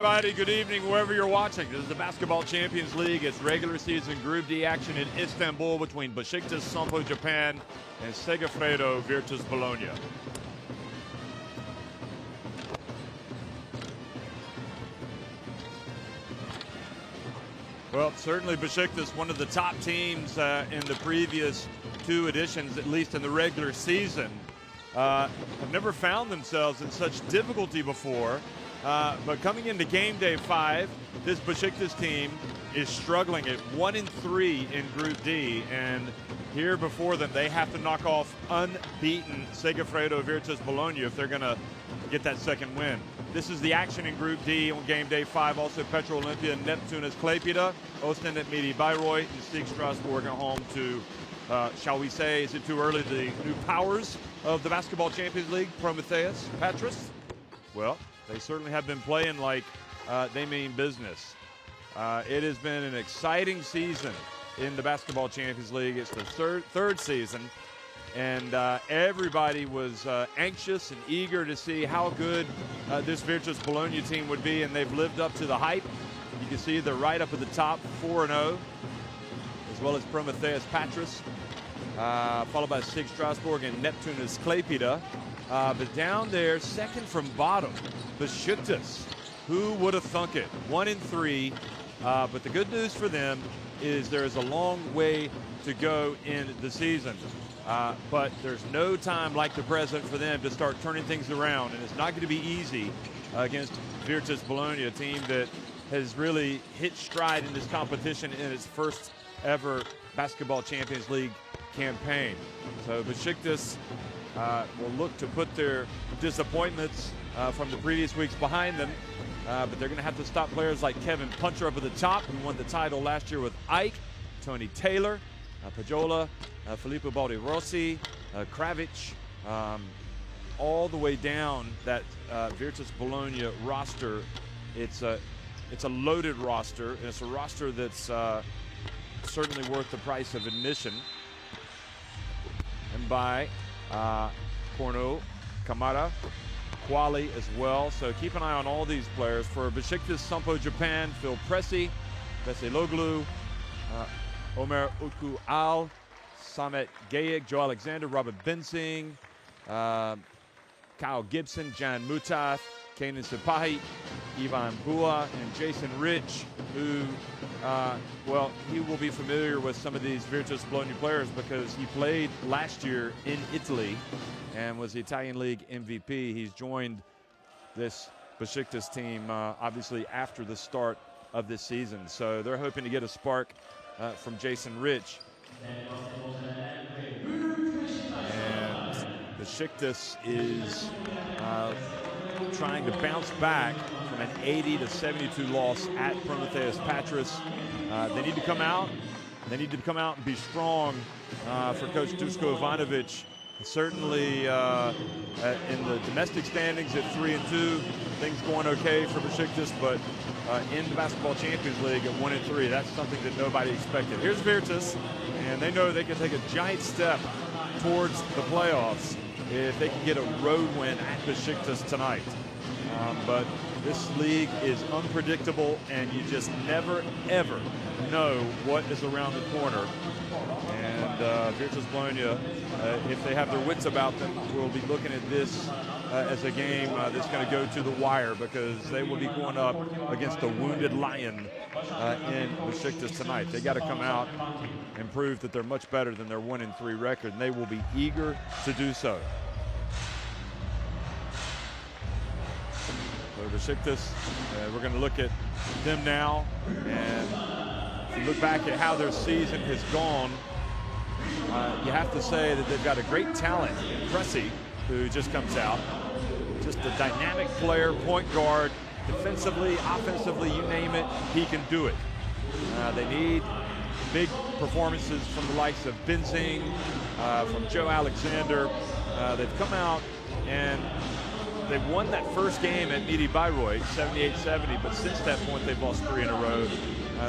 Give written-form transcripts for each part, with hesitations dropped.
Everybody, good evening wherever you're watching. This is the Basketball Champions League. It's regular season Group D action in Istanbul between Besiktas Sompo, Japan, and Segafredo Virtus Bologna. Well, certainly Besiktas, one of the top teams in the previous two editions, at least in the regular season, have never found themselves in such difficulty before. But coming into game day 5, this Besiktas team is struggling at 1-3 in Group D, and here before them they have to knock off unbeaten Segafredo Virtus Bologna if they're going to get that second win. This is the action in Group D on game day 5. Also Petro Olympia, Neptunus Klaipėda, Ostend at Midi Bayreuth, and Sig Strasbourg at home to, shall we say, is it too early, the new powers of the Basketball Champions League, Prometheus, Patras? Well, they certainly have been playing like they mean business. It has been an exciting season in the Basketball Champions League. It's the third season, and everybody was anxious and eager to see how good this Virtus Bologna team would be, and they've lived up to the hype. You can see they're right up at the top, 4-0, as well as Prometheus Patras, followed by Sig Strasbourg and Neptunus Klaipėda. But down there, second from bottom, Besiktas. Who would have thunk it? 1-3. But the good news for them is there is a long way to go in the season. But there's no time like the present for them to start turning things around. And it's not going to be easy against Virtus Bologna, a team that has really hit stride in this competition in its first ever Basketball Champions League campaign. So Besiktas will look to put their disappointments from the previous weeks behind them, but they're going to have to stop players like Kevin Puncher up at the top, who won the title last year with Ike, Tony Taylor, Pajola, Filippo Baldi-Rossi, Kravic, all the way down that Virtus Bologna roster. It's a loaded roster, and it's a roster that's certainly worth the price of admission. And by Corno, Kamara, Quali as well. So keep an eye on all these players. For Besiktas Sompo Japan, Phil Pressey, Veseloglu, Omer Utku Al, Samet Gayek, Joe Alexander, Robert Bensing, Kyle Gibson, Jan Mutath, Kanan Sipahi, Ivan Bua, and Jason Rich, who, well, he will be familiar with some of these Virtus Bologna players because he played last year in Italy and was the Italian League MVP. He's joined this Besiktas team, obviously, after the start of this season. So they're hoping to get a spark from Jason Rich. And Besiktas is trying to bounce back from an 80-72 loss at Prometheus Patras. They need to come out. They need to come out and be strong for Coach Dusko Ivanovic. Certainly in the domestic standings at 3-2, things going okay for Besiktas, but in the Basketball Champions League at 1-3, that's something that nobody expected. Here's Virtus, and they know they can take a giant step towards the playoffs if they can get a road win at Besiktas tonight. But this league is unpredictable, and you just never, ever know what is around the corner. And Virtus Bologna, if they have their wits about them, will be looking at this as a game that's going to go to the wire, because they will be going up against the wounded lion in Besiktas tonight. They got to come out and prove that they're much better than their 1-3 record, and they will be eager to do so. So Besiktas, we're going to look at them now, and if you look back at how their season has gone, you have to say that they've got a great talent in Pressey, who just comes out. Just a dynamic player, point guard, defensively, offensively, you name it, he can do it. They need big performances from the likes of Benzing, from Joe Alexander. They've come out and they've won that first game at Midi Bayreuth, 78-70, but since that point they've lost 3 in a row.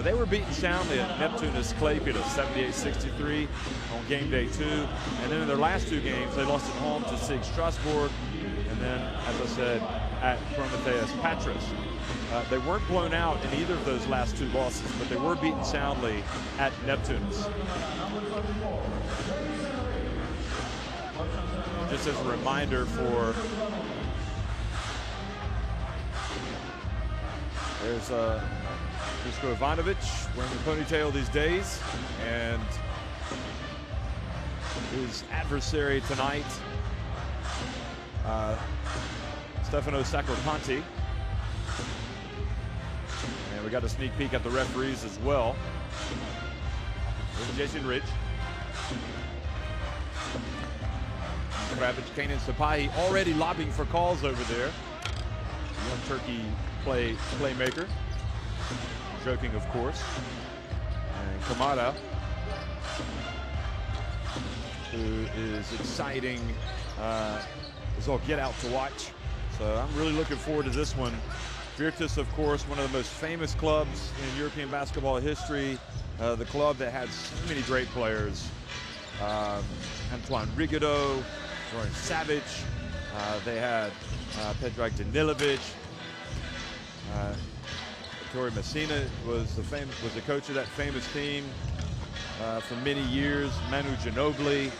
They were beaten soundly at Neptunus Klaipėda, 78-63 on game day 2. And then in their last 2 games, they lost at home to Sig Strasbourg, and then, as I said, at Prometheus Patras. They weren't blown out in either of those last 2 losses, but they were beaten soundly at Neptunus. Just as a reminder for there's Dusko Ivanovic wearing the ponytail these days, and his adversary tonight, Stefano Sacropanti. And we got a sneak peek at the referees as well. There's Jason Ridge. Kravitz, Kanan Sapahi already lobbying for calls over there. Young Turkey playmaker. Joking, of course. And Kamada, who is exciting as all get out to watch. So I'm really looking forward to this one. Virtus, of course, one of the most famous clubs in European basketball history. The club that had so many great players. Antoine Rigaud, Zoran Savic. They had Predrag Danilovic. Ettore Messina was the coach of that famous team for many years. Manu Ginobili.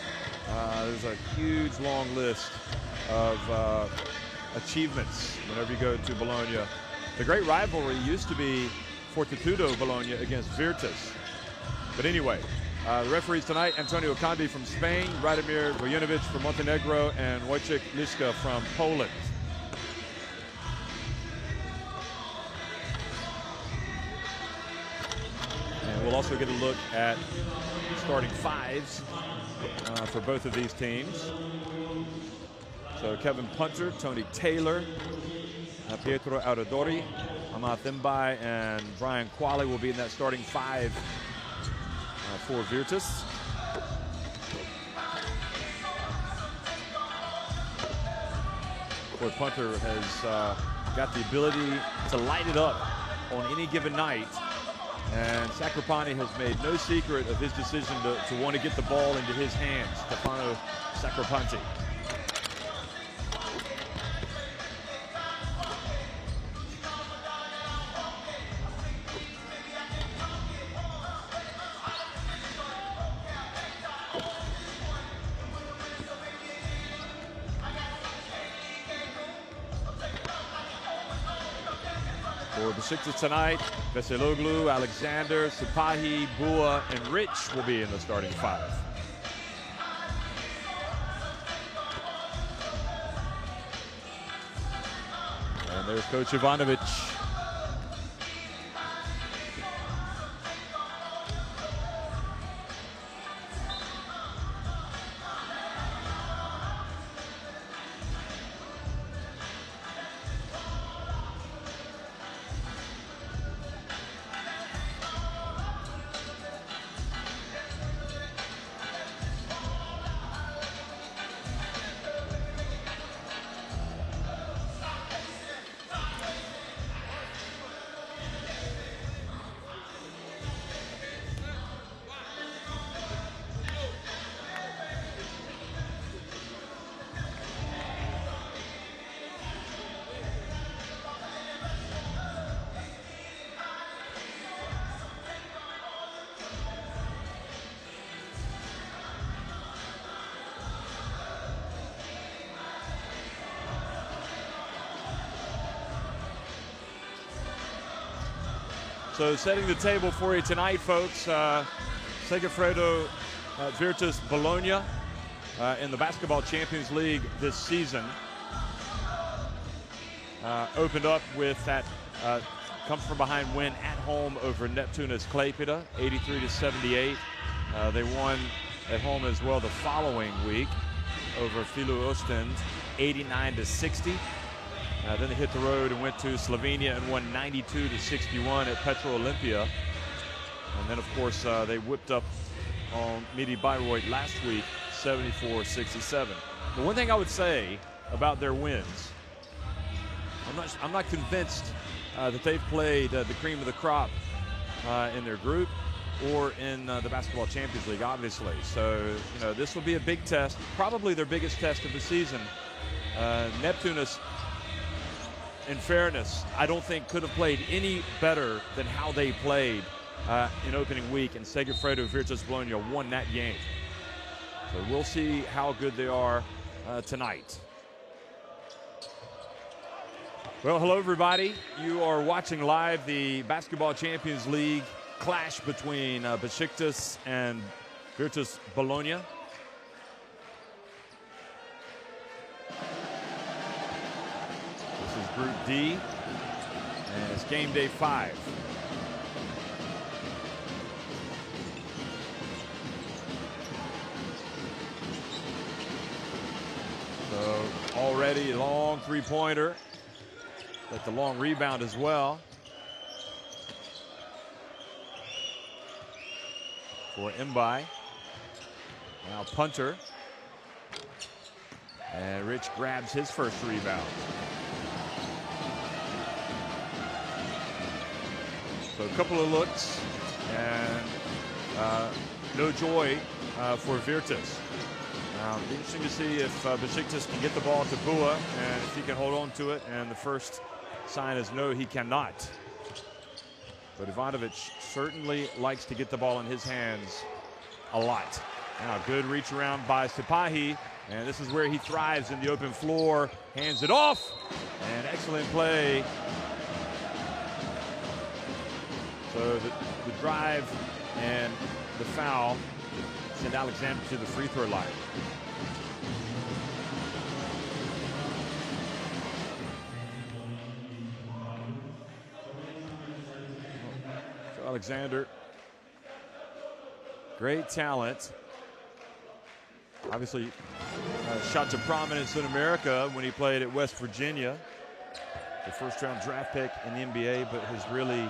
There's a huge long list of achievements whenever you go to Bologna. The great rivalry used to be Fortitudo Bologna against Virtus. But anyway, the referees tonight, Antonio Kandi from Spain, Radomir Vojinovic from Montenegro, and Wojciech Liska from Poland. And we'll also get a look at starting 5s for both of these teams. So Kevin Punter, Tony Taylor, Pietro Audadori, Ahmad Thimbai, and Brian Qualley will be in that starting 5 for Virtus. Boy, Punter has got the ability to light it up on any given night. And Sacropanti has made no secret of his decision to want to get the ball into his hands. Stefano Sacropanti. For Besiktas tonight, Veseloglu, Alexander, Sapahi, Bua, and Rich will be in the starting 5. And there's Coach Ivanovic. So setting the table for you tonight, folks, Segafredo Virtus Bologna in the Basketball Champions League this season opened up with that come-from-behind win at home over Neptunus Klaipėda, 83-78. They won at home as well the following week over Filu Ostend, 89-60. Then they hit the road and went to Slovenia and won 92-61 at Petro Olympia. And then, of course, they whipped up on Midi Bayreuth last week, 74-67. The one thing I would say about their wins, I'm not convinced that they've played the cream of the crop in their group or in the Basketball Champions League, obviously. So, you know, this will be a big test, probably their biggest test of the season. Neptunus in fairness, I don't think could have played any better than how they played in opening week, and Segafredo Virtus Bologna won that game. So we'll see how good they are tonight. Well, hello everybody. You are watching live the Basketball Champions League clash between Besiktas and Virtus Bologna. This is Group D, and it's game day 5. So already a long three-pointer, but the long rebound as well for Mbai. Now punter, and Rich grabs his first rebound. So a couple of looks, and no joy for Virtus. Now, it'll be interesting to see if Besiktas can get the ball to Bua, and if he can hold on to it, and the first sign is no, he cannot. But Ivanovic certainly likes to get the ball in his hands a lot. Now, good reach around by Sipahi, and this is where he thrives in the open floor. Hands it off, and excellent play. So the drive and the foul send Alexander to the free throw line. So Alexander, great talent. Obviously shot to prominence in America when he played at West Virginia. The first-round draft pick in the NBA, but has really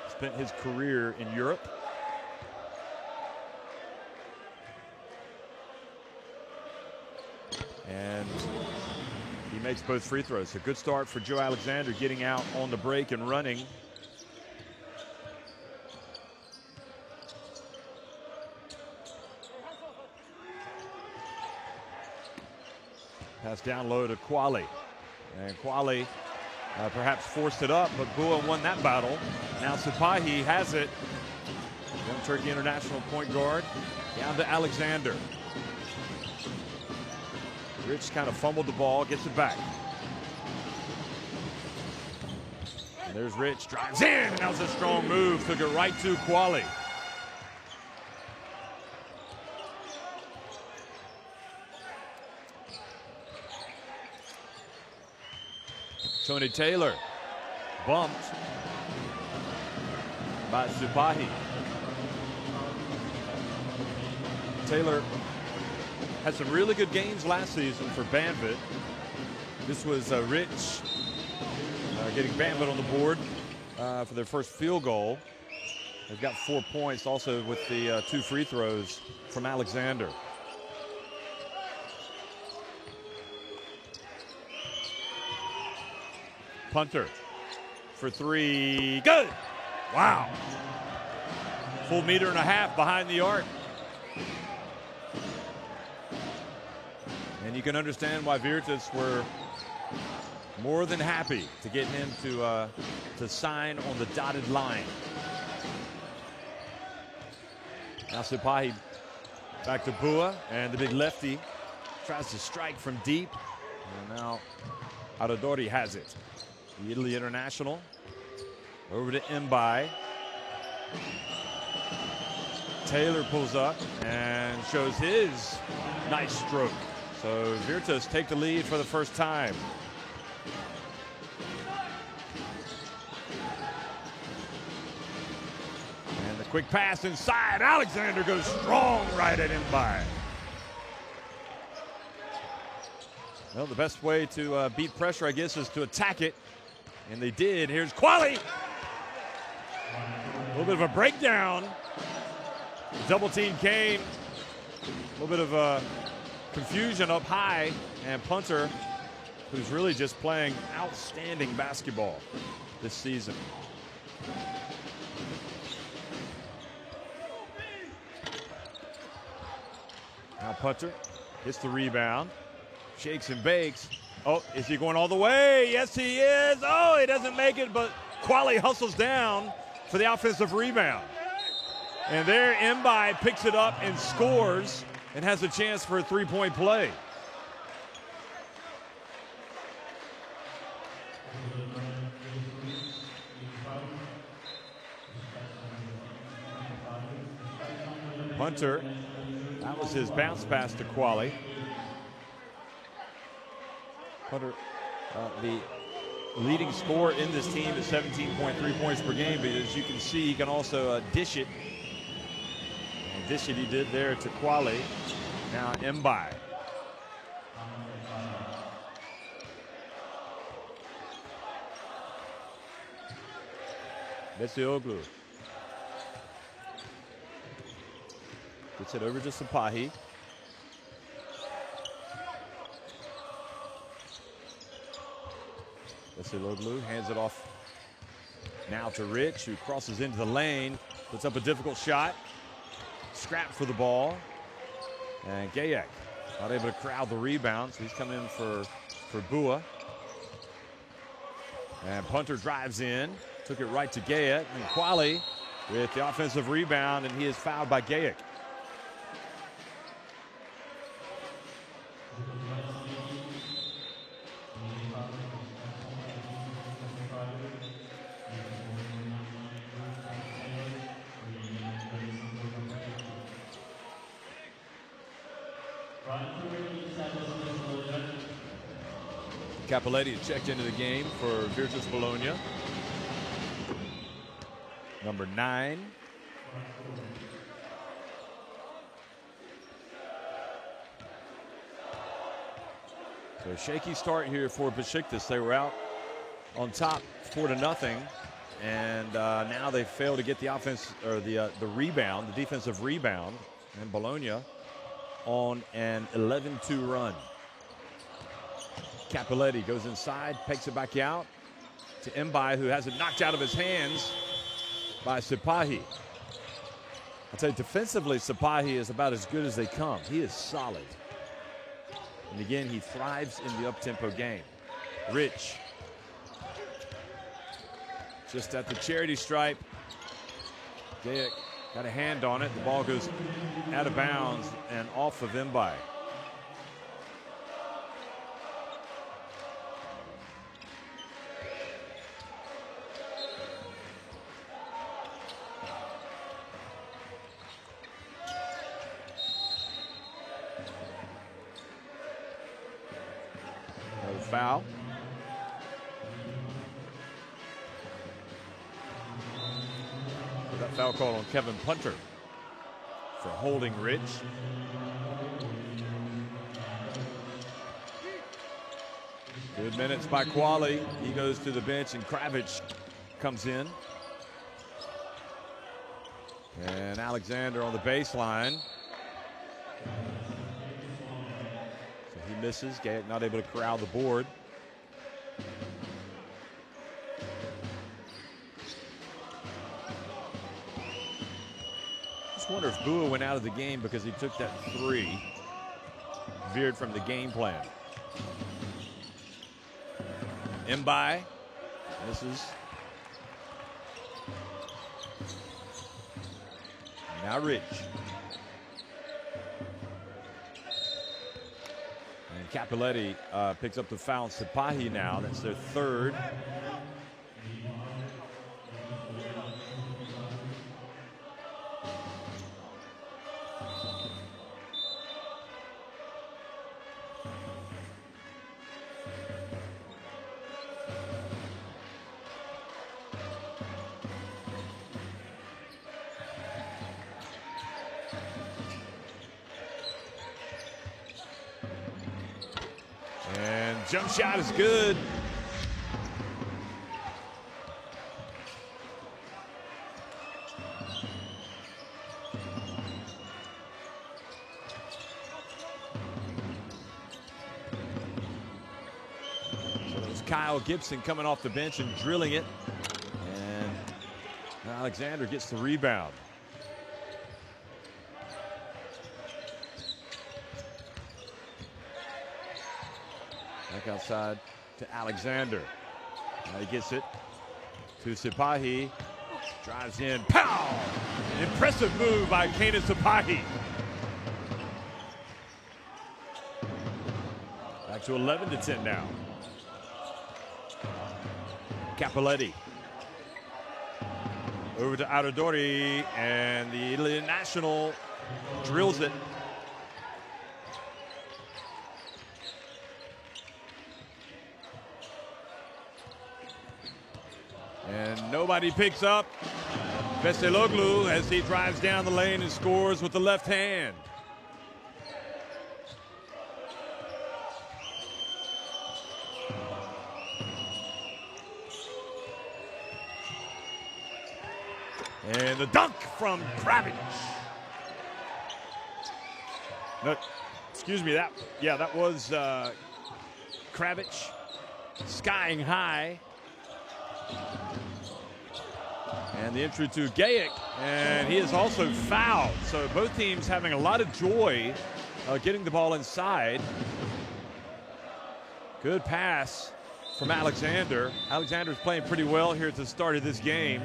spent his career in Europe. And he makes both free throws. A good start for Joe Alexander, getting out on the break and running. Pass down low to Quali. And Quali perhaps forced it up, but Bua won that battle. Now Sipahi has it. Young Turkey international point guard. Down to Alexander. Rich kind of fumbled the ball, gets it back. And there's Rich, drives in, and that was a strong move. Took it right to Quali. Tony Taylor bumped by Sipahi. Taylor had some really good games last season for Banvit. This was Rich getting Banvit on the board for their first field goal. They've got 4 points also with the 2 free throws from Alexander. Punter for 3, good! Wow. Full meter and a half behind the arc. And you can understand why Virtus were more than happy to get him to sign on the dotted line. Now Sipahi back to Bua, and the big lefty tries to strike from deep. And now Adodori has it. The Italy international over to Mbai. Taylor pulls up and shows his nice stroke. So Virtus take the lead for the first time. And the quick pass inside. Alexander goes strong right at Mbai. Well, the best way to beat pressure, I guess, is to attack it. And they did. Here's Quali. A little bit of a breakdown. Double team came. A little bit of confusion up high. And punter, who's really just playing outstanding basketball this season. Now punter gets the rebound. Shakes and bakes. Oh, is he going all the way? Yes, he is. Oh, he doesn't make it, but Quali hustles down for the offensive rebound. And there, Mbai picks it up and scores and has a chance for a three-point play. Hunter, that was his bounce pass to Quali. Hunter, the leading scorer in this team is 17.3 points per game, but as you can see, he can also dish it. And dish it he did there to Quali. Now Mbai. Besioglu. Gets it over to Sapahi. Besioglu hands it off now to Rich, who crosses into the lane, puts up a difficult shot. Scrap for the ball. And Gayek not able to crowd the rebound, so he's coming in for Bua. And Punter drives in, took it right to Gayek, and Quali with the offensive rebound, and he is fouled by Gayek. Capoletti checked into the game for Virtus Bologna. Number 9. So a shaky start here for Besiktas. They were out on top 4-0, and now they fail to get the offense or the rebound, the defensive rebound, and Bologna on an 11-2 run. Capoletti goes inside, picks it back out to Mbai, who has it knocked out of his hands by Sapahi. I'll tell you, defensively, Sapahi is about as good as they come. He is solid. And again, he thrives in the up-tempo game. Rich. Just at the charity stripe. Gayek got a hand on it. The ball goes out of bounds and off of Mbai. Foul. That foul call on Kevin Punter for holding Rich. Good minutes by Quali. He goes to the bench and Kravich comes in. And Alexander on the baseline. He misses. Gayek not able to corral the board. Just wonder if Bua went out of the game because he took that 3. Veered from the game plan. Mbai misses. Now Rich. Capoletti picks up the foul on Sapahi now. That's their 3rd. Jump shot is good. So there's Kyle Gibson coming off the bench and drilling it. And Alexander gets the rebound. Back outside to Alexander. Now he gets it to Sipahi. Drives in. Pow! Impressive move by Kenan Sipahi. Back to 11-10 now. Cappelletti. Over to Aradori, and the Italy national drills it. And nobody picks up Veseloglu as he drives down the lane and scores with the left hand. And the dunk from Kravic. No, excuse me, that was Kravic skying high. And the entry to Gajic, and he is also fouled. So both teams having a lot of joy getting the ball inside. Good pass from Alexander. Alexander's playing pretty well here at the start of this game.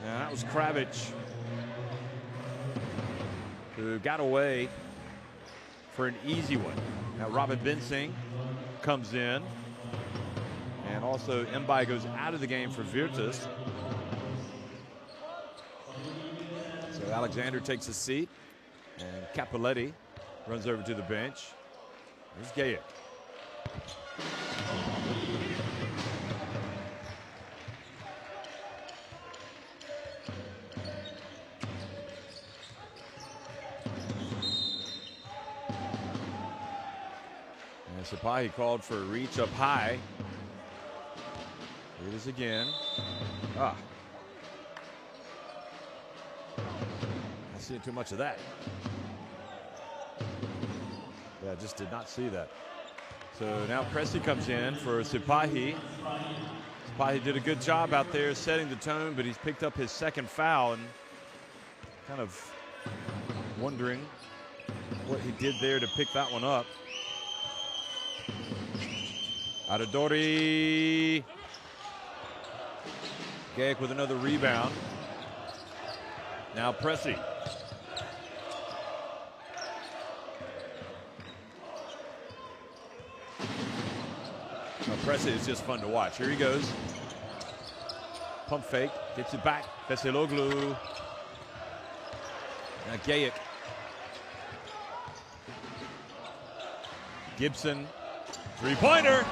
And that was Kravic who got away for an easy one. Now Robin Bensing comes in. And also Mbai goes out of the game for Virtus. So Alexander takes a seat. And Cappelletti runs over to the bench. There's Gajic. And Sipahi called for a reach up high. Here it is again. Not seeing too much of that. Yeah, I just did not see that. So now Pressey comes in for Sipahi. Sipahi did a good job out there setting the tone, but he's picked up his second foul, and kind of wondering what he did there to pick that one up. Aradori. Gajic with another rebound. Now Pressey. Pressey is just fun to watch. Here he goes. Pump fake. Gets it back. Veseloglu. Now Gajic. Gibson. Three-pointer.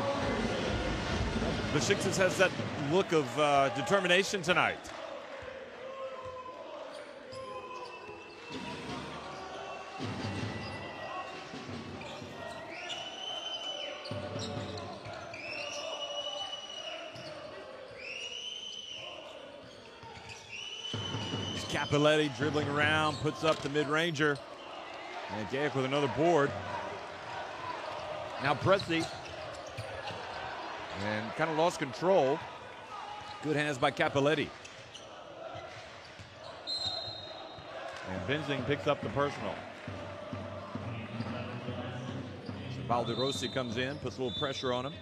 Besiktas has that look of determination tonight. Cappelletti dribbling around, puts up the mid-ranger. And Gajic with another board. Now Pressey. And kind of lost control. Good hands by Cappelletti. And Benzing picks up the personal. So Baldi comes in, puts a little pressure on him.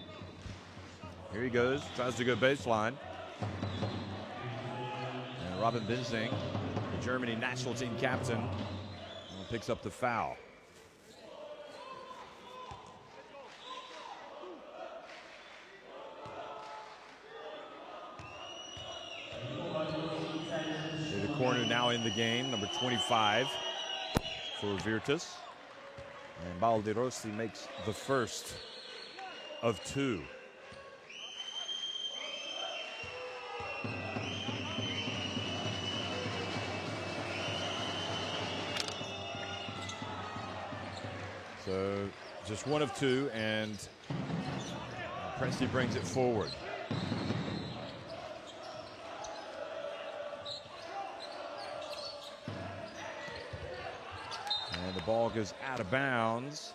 Here he goes, tries to go baseline. And Robin Benzing, the Germany national team captain, picks up the foul. Corner now in the game, number 25 for Virtus. And Baldi makes the first of two. So just one of two, and Pressey brings it forward. And the ball goes out of bounds.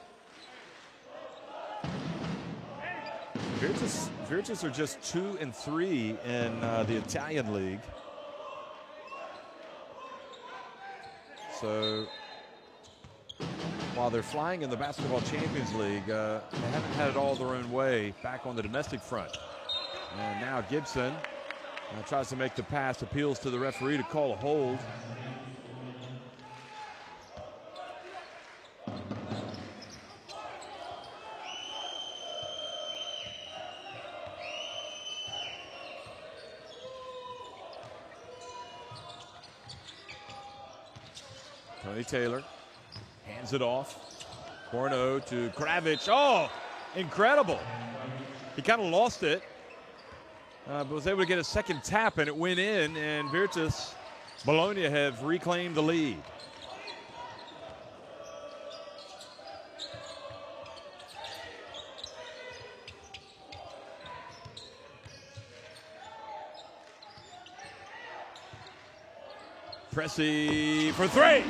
Virtus are just 2-3 in the Italian league. while they're flying in the Basketball Champions League, they haven't had it all their own way back on the domestic front. And now Gibson tries to make the pass, appeals to the referee to call a hold. Tony Taylor hands it off. Corno to Kravic. Oh, incredible. He kind of lost it, but was able to get a second tap, and it went in, and Virtus Bologna have reclaimed the lead. Pressy for three.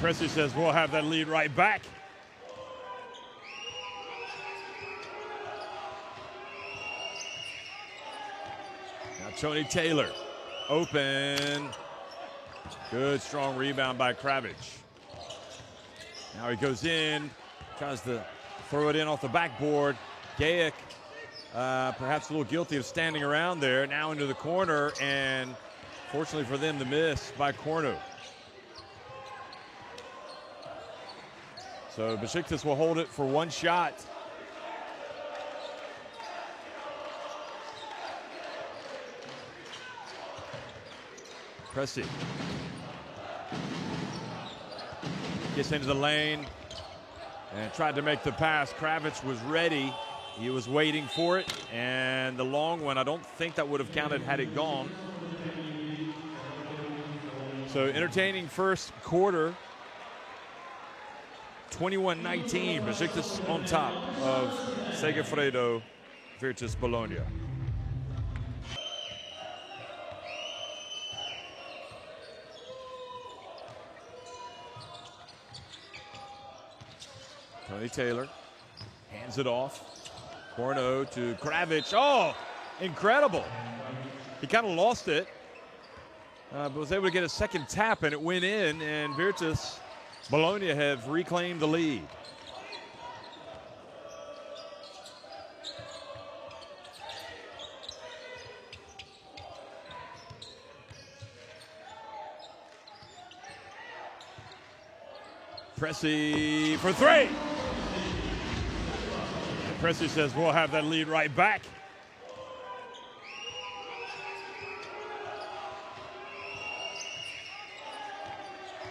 Pressy says we'll have that lead right back. Now Tony Taylor, open. Good strong rebound by Kravic. Now he goes in, tries to throw it in off the backboard. Gajic, perhaps a little guilty of standing around there. Now into the corner, and fortunately for them, the miss by Corno. So Besiktas will hold it for one shot. Pressy gets into the lane and tried to make the pass. Kravic was ready. He was waiting for it, and the long one, I don't think that would have counted had it gone. So entertaining first quarter. 21-19, Besiktas on top of Segafredo, Virtus Bologna. Tony Taylor hands it off. Corno to Kravic. Oh, incredible. He kind of lost it, but was able to get a second tap, and it went in, and Virtus Bologna have reclaimed the lead. Pressy for three. Pressy says we'll have that lead right back.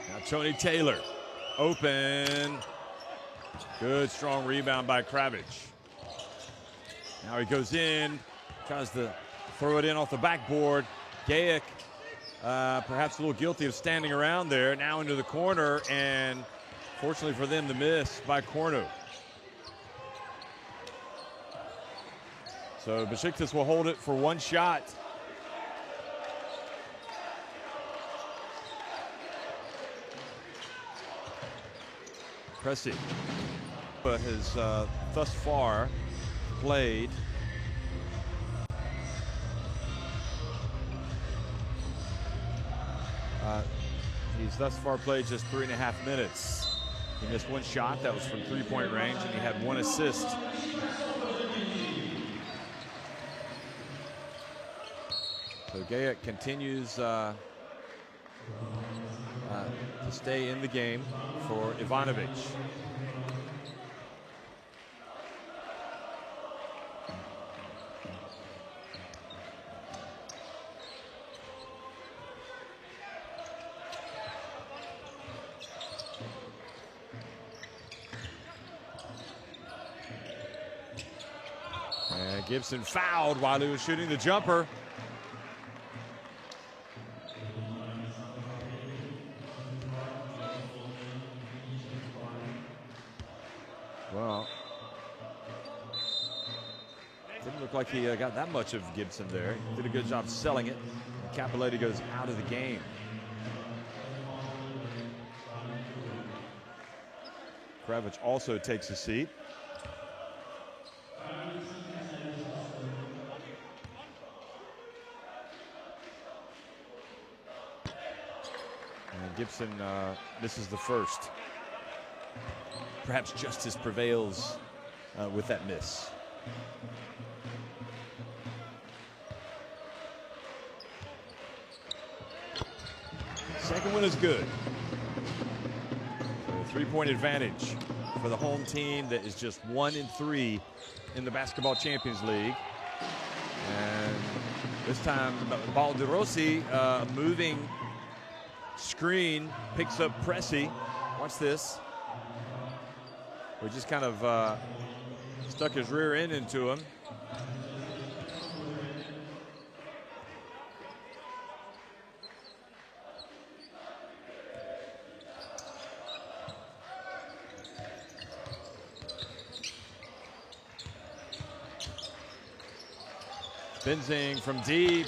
Now Tony Taylor, open. Good strong rebound by Kravic. Now he goes in, tries to throw it in off the backboard. Gajic, perhaps a little guilty of standing around there. Now into the corner, and fortunately for them, the miss by Corno. So Besiktas will hold it for one shot. Pressy has thus far played just 3.5 minutes. He missed one shot, that was from three-point range, and he had one assist. So Gajic continues to stay in the game for Ivanovic. And Gibson fouled while he was shooting the jumper. Well, didn't look like he got that much of Gibson there. Did a good job selling it. Capelletti goes out of the game. Kravic also takes a seat. And And Gibson misses the first. Perhaps justice prevails with that miss. Second one is good. So a 3-point advantage for the home team that is just 1-3 in the Basketball Champions League. And this time, Balderossi moving screen, picks up Pressey. Watch this. We just kind of stuck his rear end into him. Benzing from deep.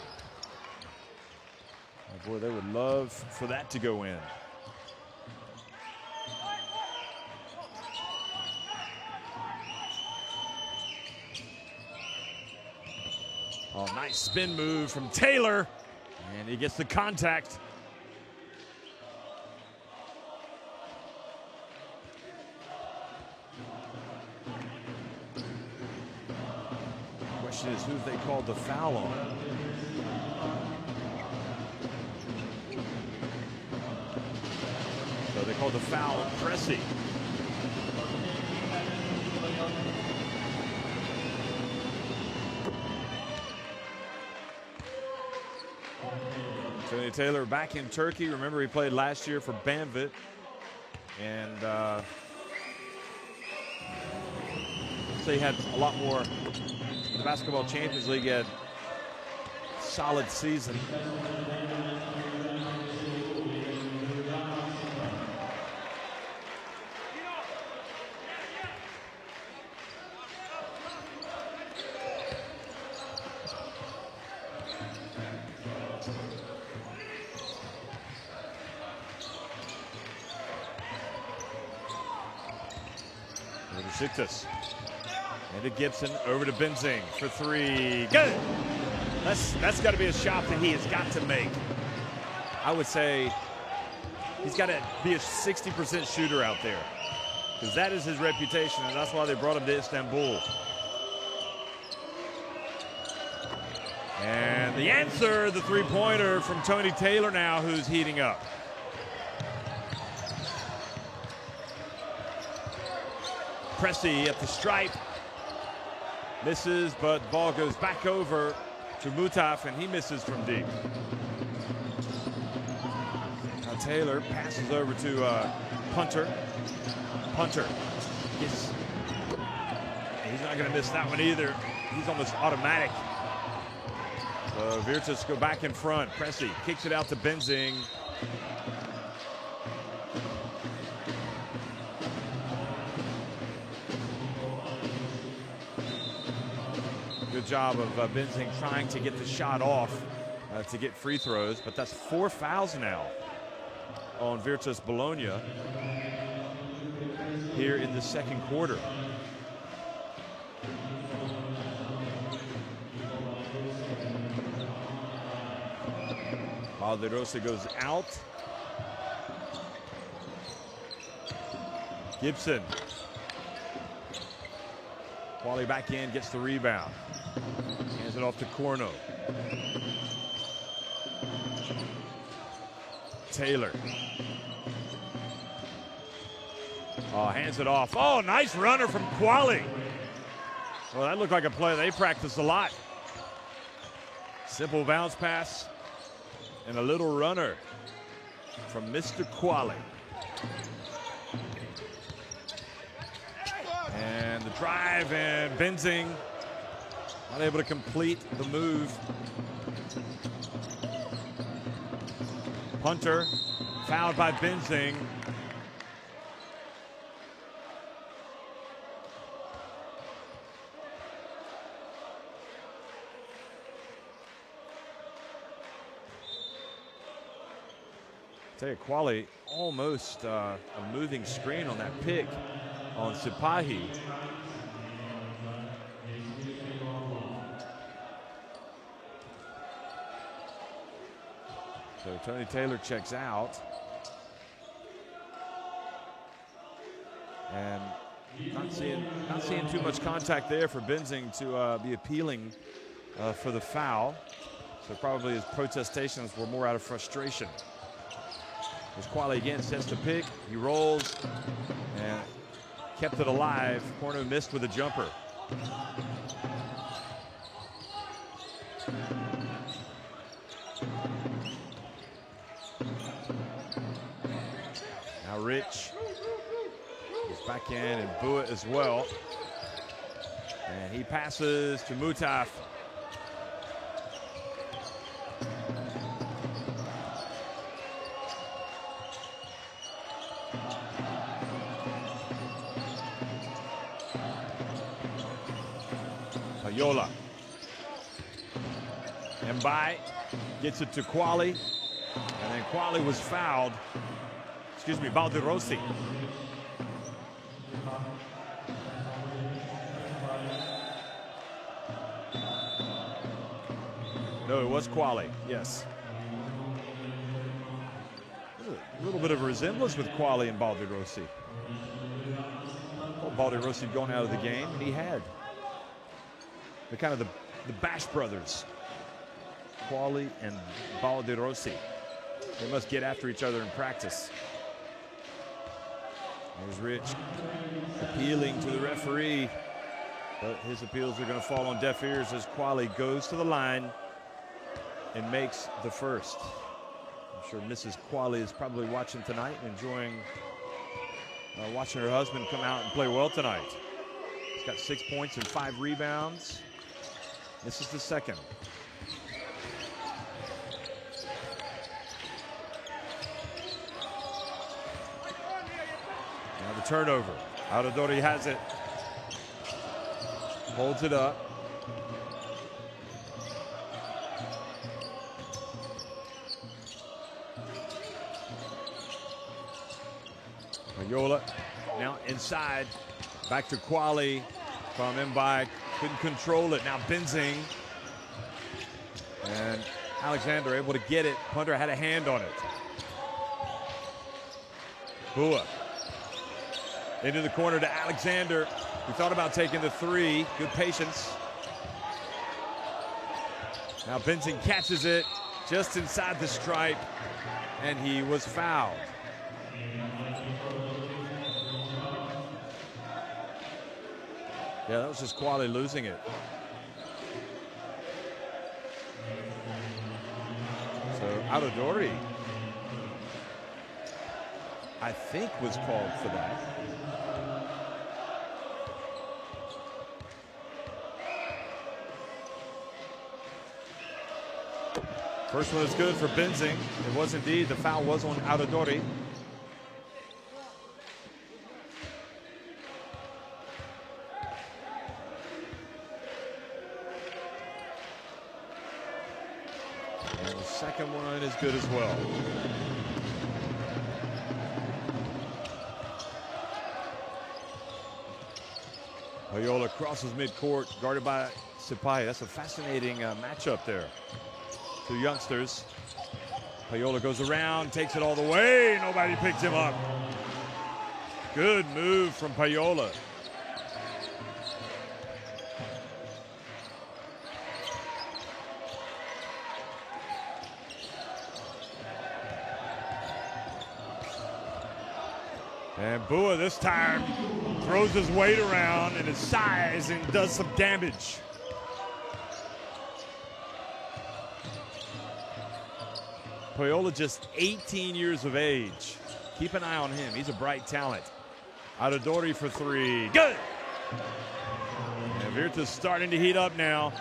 Oh boy, they would love for that to go in. Oh, nice spin move from Taylor. And he gets the contact. Question is, who they called the foul on? So they called the foul on Pressey. Tony Taylor back in Turkey. Remember, he played last year for Banvit. And so he had a lot more. The Basketball Champions League had a solid season. Besiktas. And to Gibson, over to Benzing for three. Good! That's got to be a shot that he has got to make. I would say he's got to be a 60% shooter out there, because that is his reputation, and that's why they brought him to Istanbul. And the answer, the three-pointer from Tony Taylor now, who's heating up. Pressey at the stripe. Misses, but the ball goes back over to Mutaf, and he misses from deep. Now Taylor passes over to Punter. Punter. Yes. He's not going to miss that one either. He's almost automatic. So Virtus go back in front. Pressey kicks it out to Benzing. Good job of Benzing trying to get the shot off to get free throws, but that's 4 fouls now on Virtus Bologna here in the second quarter. Balderossi goes out. Gibson. Quali back in, gets the rebound. Hands it off to Corno. Taylor. Oh, hands it off. Oh, nice runner from Quali. Well, that looked like a play they practiced a lot. Simple bounce pass and a little runner from Mr. Quali. And the drive, and Benzing not able to complete the move. Punter fouled by Benzing. Tell you, Quali almost a moving screen on that pick on Sipahi. So Tony Taylor checks out. And not seeing too much contact there for Benzing to be appealing for the foul. So probably his protestations were more out of frustration. As Quali again sets the pick, he rolls and kept it alive. Porno missed with a jumper. Now Rich is back in, and Bua as well. And he passes to Mutaf. Payola. Mbai gets it to Quali. And then Quali was fouled. Excuse me, Balderossi. No, it was Quali, yes. There's a little bit of a resemblance with Quali and Balderossi. Well, Balderossi had gone out of the game, and he had. They're kind of the Bash brothers, Quali and Balderossi. They must get after each other in practice. There's Rich appealing to the referee, but his appeals are going to fall on deaf ears as Quali goes to the line and makes the first. I'm sure Mrs. Quali is probably watching tonight and enjoying watching her husband come out and play well tonight. He's got 6 points and 5 rebounds. This is the second. Now the turnover. Audadori has it. Holds it up. Payola now inside. Back to Quali from Mbai. Couldn't control it. Now Benzing. And Alexander able to get it. Punter had a hand on it. Bua. Into the corner to Alexander, who thought about taking the three. Good patience. Now Benzing catches it just inside the stripe, and he was fouled. Yeah, that was just Quali losing it. So Audadori, I think, was called for that. First one is good for Benzing. It was indeed. The foul was on Audadori. And the second one is good as well. Payola crosses midcourt, guarded by Sipai. That's a fascinating matchup there. Two youngsters. Payola goes around, takes it all the way. Nobody picked him up. Good move from Payola. And Bua this time throws his weight around and his size and does some damage. Payola just 18 years of age. Keep an eye on him. He's a bright talent. Audadori for three. Good! And Virtus starting to heat up now.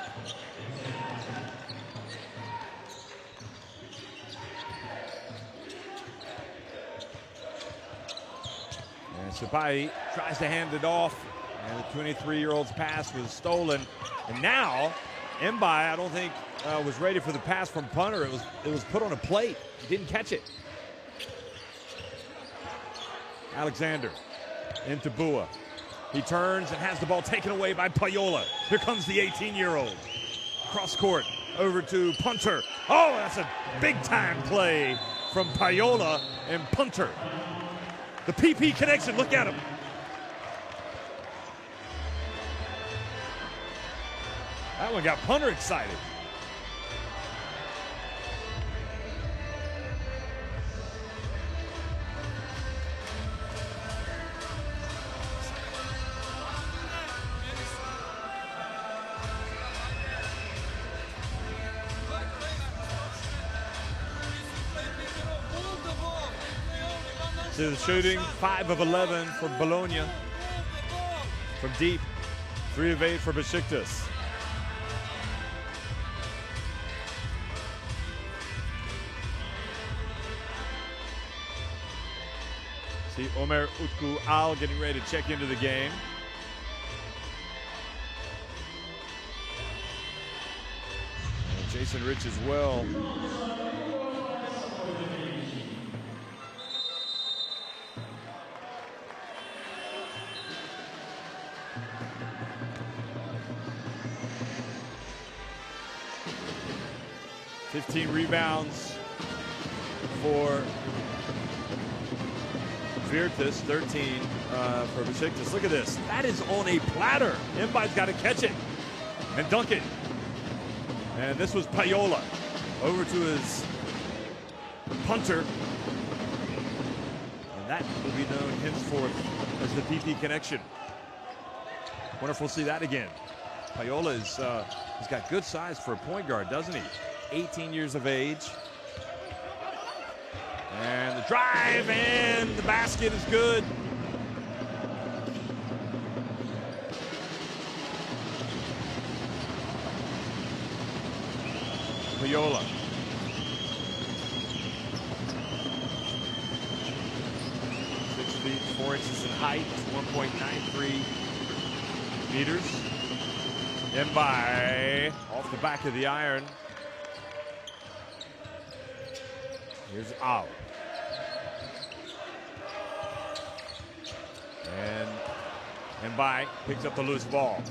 And Sipai tries to hand it off, and the 23-year-old's pass was stolen. And now, Mbai, I don't think was ready for the pass from punter. It was put on a plate. He didn't catch it. Alexander into Bua. He turns and has the ball taken away by Payola. Here comes the 18-year-old. Cross court over to Punter. Oh, that's a big-time play from Payola and Punter. The PP connection, look at him. That one got punter excited. To the shooting, 5 of 11 for Bologna. From deep, 3 of 8 for Besiktas. See Omer Utku Al getting ready to check into the game. And Jason Rich as well. Rebounds for Besiktas, 13 for Besiktas. Look at this. That is on a platter. Mbai's got to catch it and dunk it. And this was Payola over to his punter. And that will be known henceforth as the PP connection. Wonder if we'll see that again. Payola is he's got good size for a point guard, doesn't he? 18 years of age. And the drive and the basket is good. Payola. Six feet, 4 inches in height, 1.93 meters. Mbai off the back of the iron. Here's Al. And Mbai picks up the loose ball.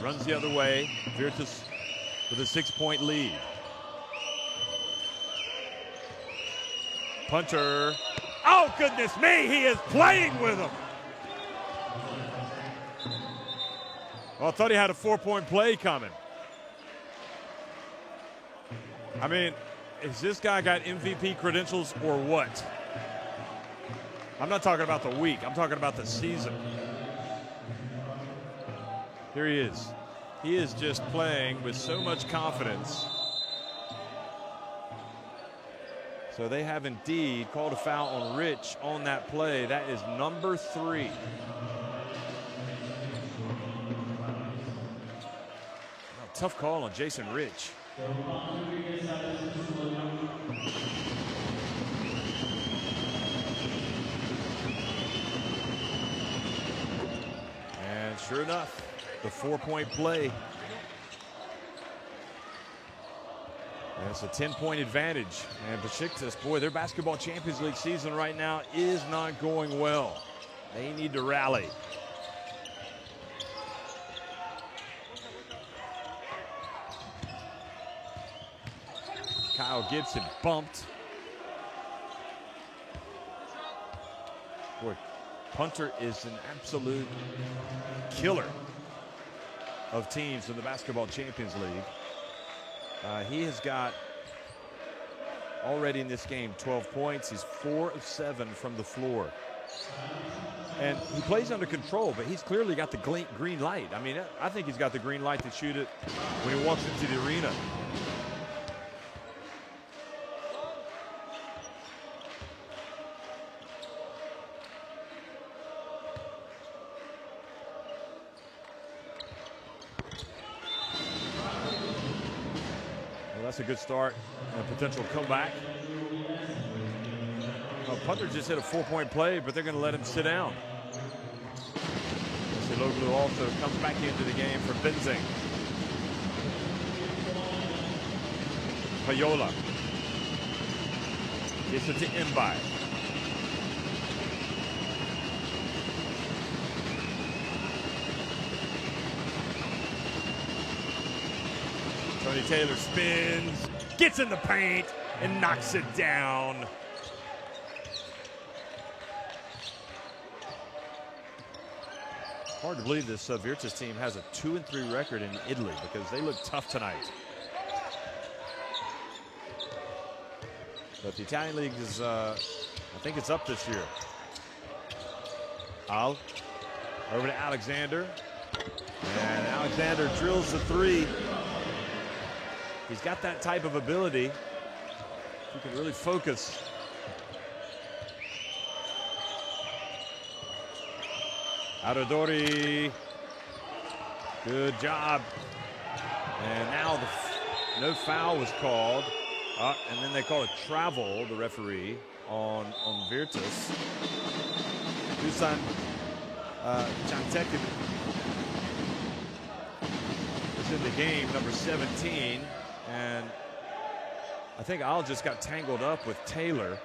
Runs the other way. Virtus with a 6-point lead. Punter. Oh, goodness me, he is playing with him. Well, I thought he had a 4-point play coming. I mean, has this guy got MVP credentials or what? I'm not talking about the week. I'm talking about the season. Here he is. He is just playing with so much confidence. So they have indeed called a foul on Rich on that play. That is number 3. Tough call on Jason Rich. And sure enough, the 4-point play. And it's a 10-point advantage. And Besiktas, boy, their Basketball Champions League season right now is not going well. They need to rally. Kyle Gibson bumped. Boy, punter is an absolute killer of teams in the Basketball Champions League. He has got already in this game 12 points. He's 4 of 7 from the floor. And he plays under control, but he's clearly got the green light. I mean, I think he's got the green light to shoot it when he walks into the arena. That's a good start and a potential comeback. Well, punter just hit a 4-point play, but they're going to let him sit down. Siloglu also comes back into the game for Benzing. Payola. Gets it to Mbai. Tony Taylor spins, gets in the paint, and knocks it down. Hard to believe this Virtus team has a 2-3 record in Italy because they look tough tonight. But the Italian league is, I think it's up this year. Al over to Alexander. And Alexander drills the three. He's got that type of ability. He can really focus. Aradori, good job. And now no foul was called. And then they call a travel, the referee, on Virtus. Dusan Chantekin is in the game, number 17. And I think Al just got tangled up with Taylor.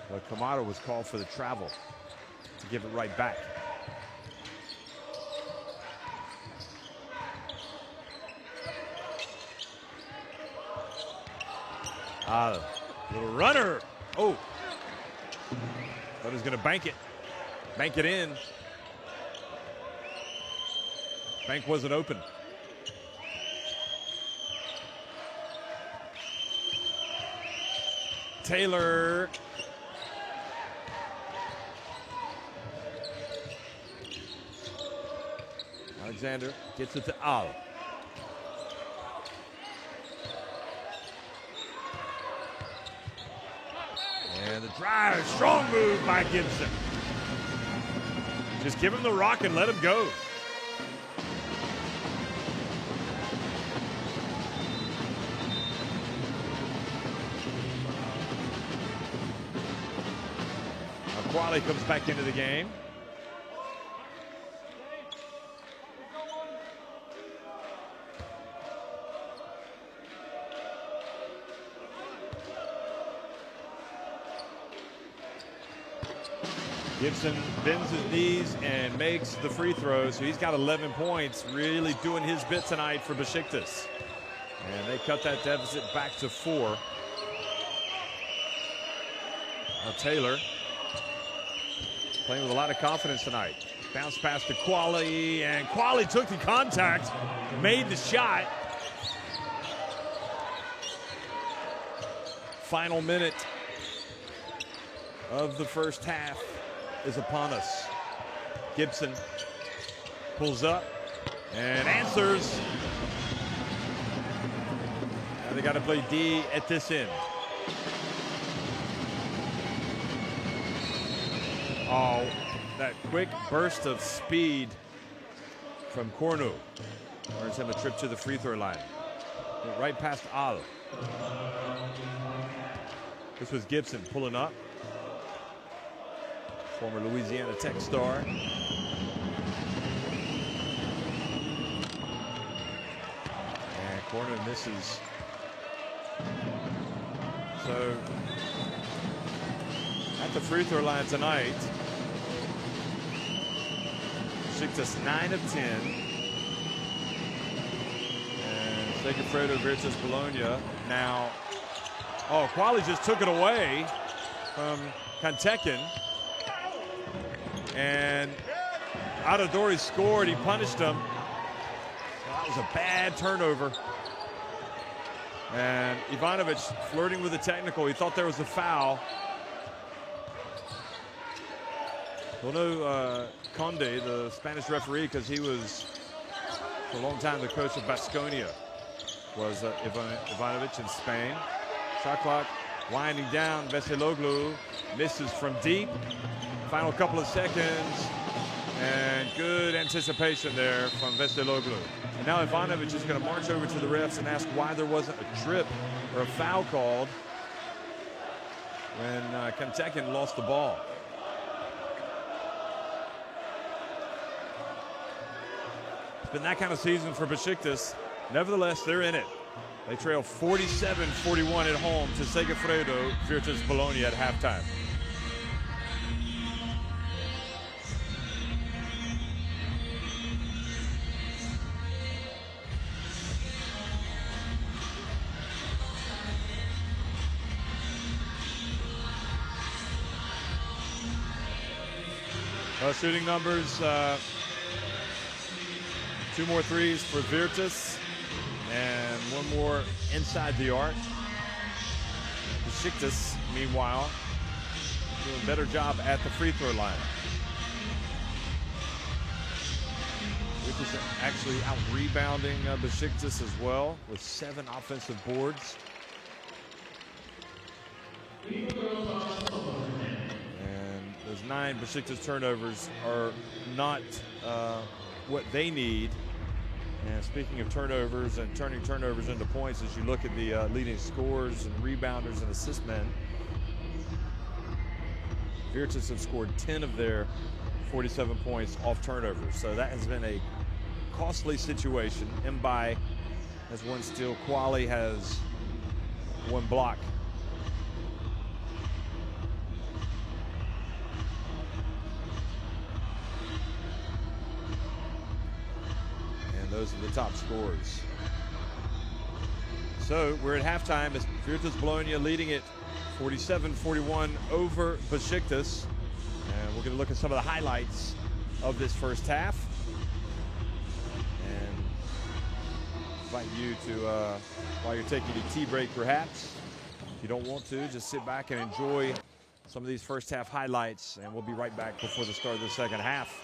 But Kamada was called for the travel to give it right back. Little runner. Oh. But he's going to bank it. Bank it in. Bank wasn't open. Taylor. Alexander gets it to Al. And the drive, strong move by Gibson. Just give him the rock and let him go. Quali comes back into the game. Gibson bends his knees and makes the free throw, so he's got 11 points, really doing his bit tonight for Besiktas. And they cut that deficit back to 4. Now Taylor playing with a lot of confidence tonight. Bounce pass to Quali, and Quali took the contact, made the shot. Final minute of the first half is upon us. Gibson pulls up and answers. Now they got to play D at this end. Oh, that quick burst of speed from Cornu earns him a trip to the free throw line. Went right past Al. This was Gibson pulling up. Former Louisiana Tech star. And Cornu misses. So at the free throw line tonight, Besiktas 9 of 10. And Segafredo Virtus Bologna now. Oh, Quali just took it away from Kantekin. And Aradori scored. He punished him. So that was a bad turnover. And Ivanovic flirting with the technical. He thought there was a foul. We'll know Conde, the Spanish referee, because he was for a long time the coach of Baskonia, was Ivanovic in Spain. Shot clock winding down. Veseloglu misses from deep. Final couple of seconds, and good anticipation there from Veseloglu. And now Ivanovic is going to march over to the refs and ask why there wasn't a trip or a foul called when Kantekin lost the ball. It's been that kind of season for Besiktas. Nevertheless, they're in it. They trail 47-41 at home to Segafredo Virtus Bologna at halftime. Shooting numbers, 2 more threes for Virtus and 1 more inside the arc. Besiktas, meanwhile, doing a better job at the free throw line. Virtus actually out rebounding Besiktas as well with 7 offensive boards. And those 9 Besiktas turnovers are not what they need. And speaking of turnovers and turning turnovers into points, as you look at the leading scorers and rebounders and assist men, Virtus have scored 10 of their 47 points off turnovers. So that has been a costly situation. Mbai has 1 steal. Quali has 1 block. And those are the top scorers. So we're at halftime. It's Virtus Bologna leading it 47-41 over Besiktas. And we're going to look at some of the highlights of this first half. And invite you to, while you're taking a tea break perhaps, if you don't want to, just sit back and enjoy some of these first half highlights. And we'll be right back before the start of the second half.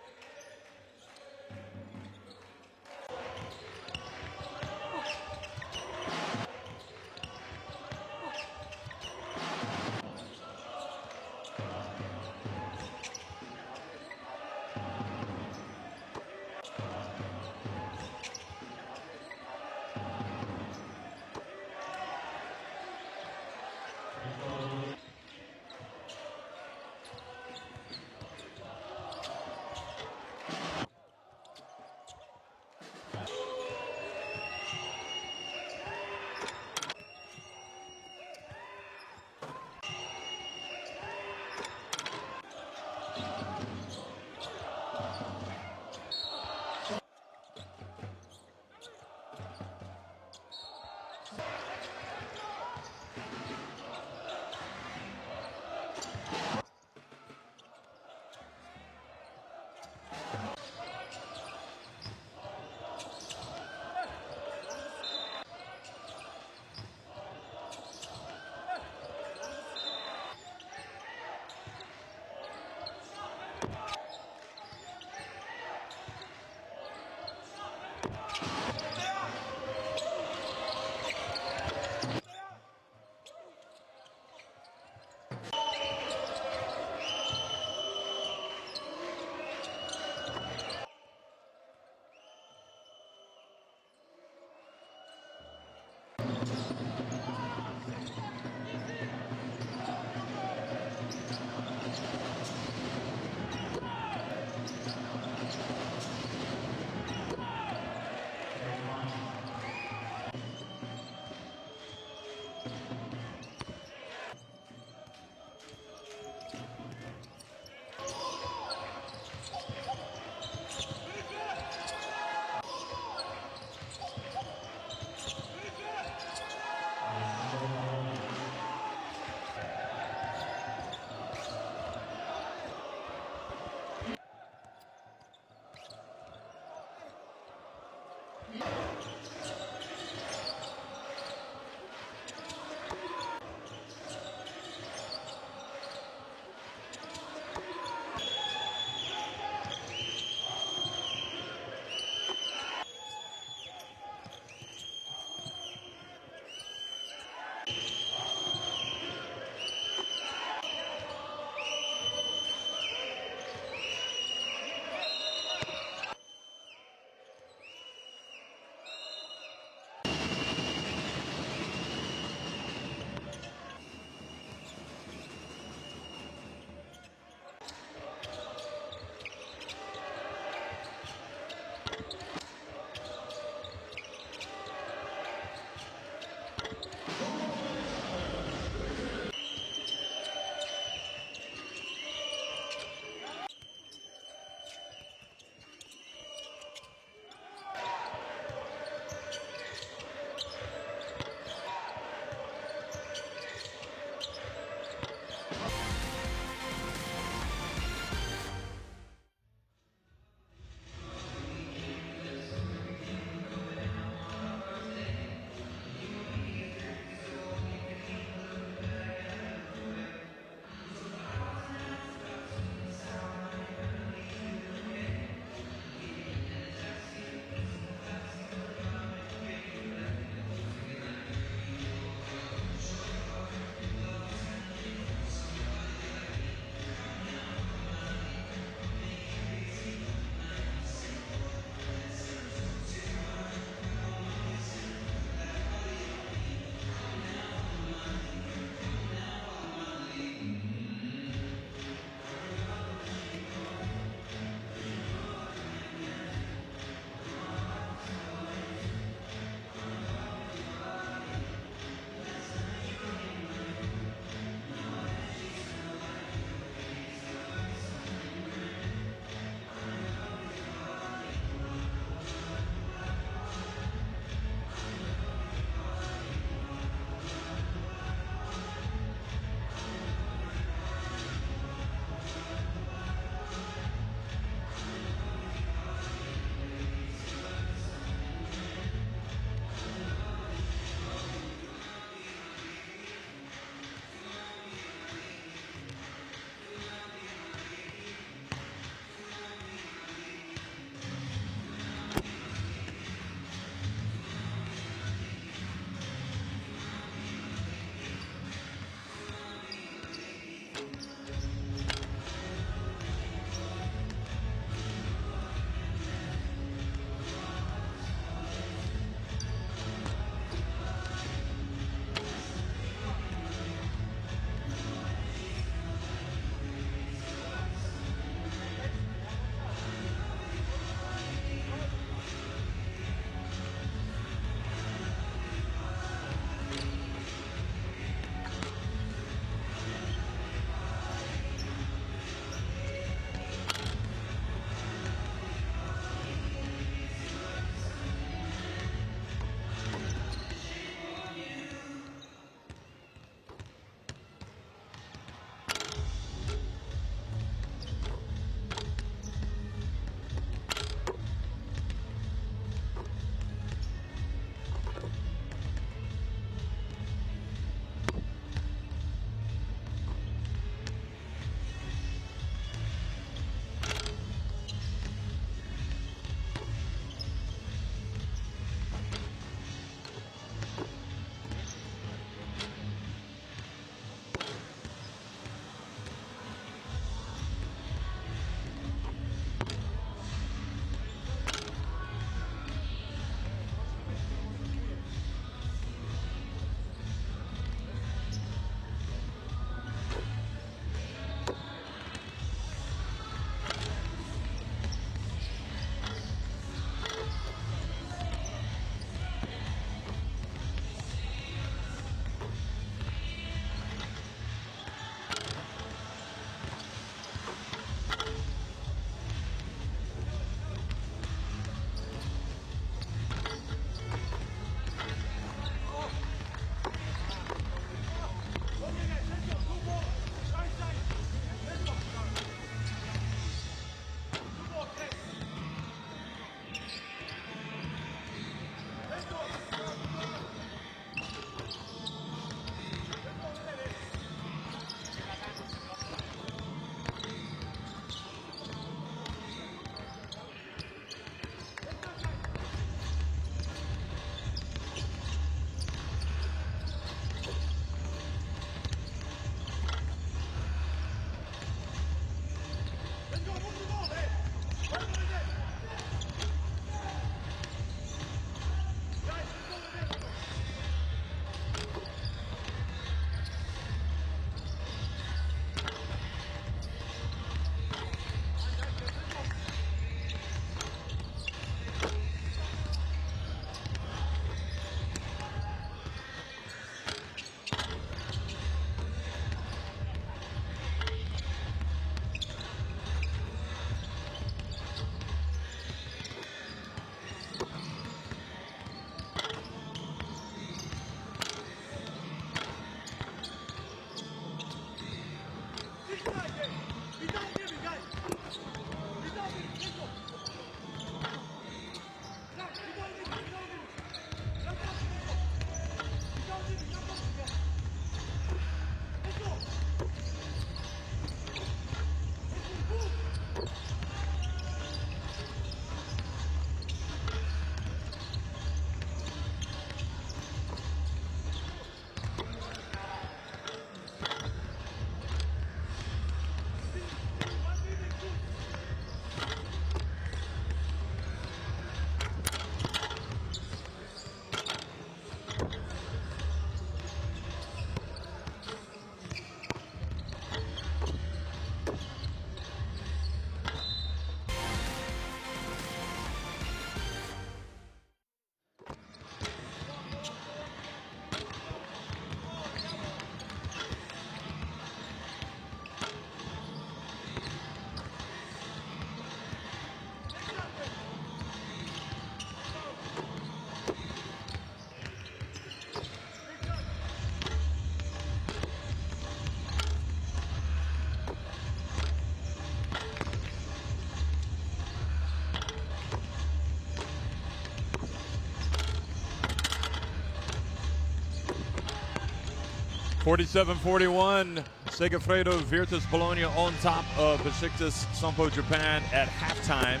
47-41, Segafredo Virtus Bologna on top of Besiktas Sompo Japan at halftime.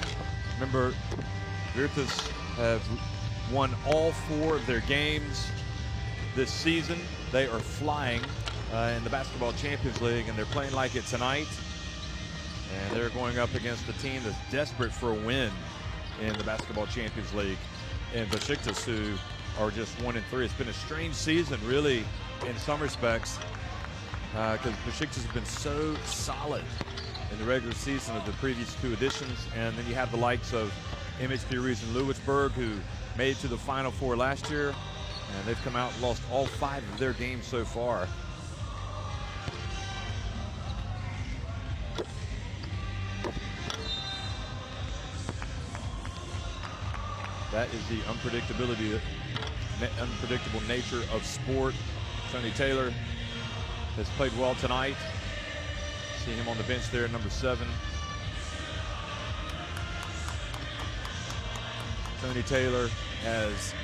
Remember, Virtus have won all 4 of their games this season. They are flying in the Basketball Champions League, and they're playing like it tonight. And they're going up against a team that's desperate for a win in the Basketball Champions League, and Besiktas, who are just 1-3. It's been a strange season, really, in some respects, because Besiktas have been so solid in the regular season of the previous 2 editions. And then you have the likes of MHP Rees and Lewisburg, who made it to the Final Four last year, and they've come out and lost all 5 of their games so far. That is the unpredictable nature of sport. Tony Taylor has played well tonight. See him on the bench there, number 7. Tony Taylor has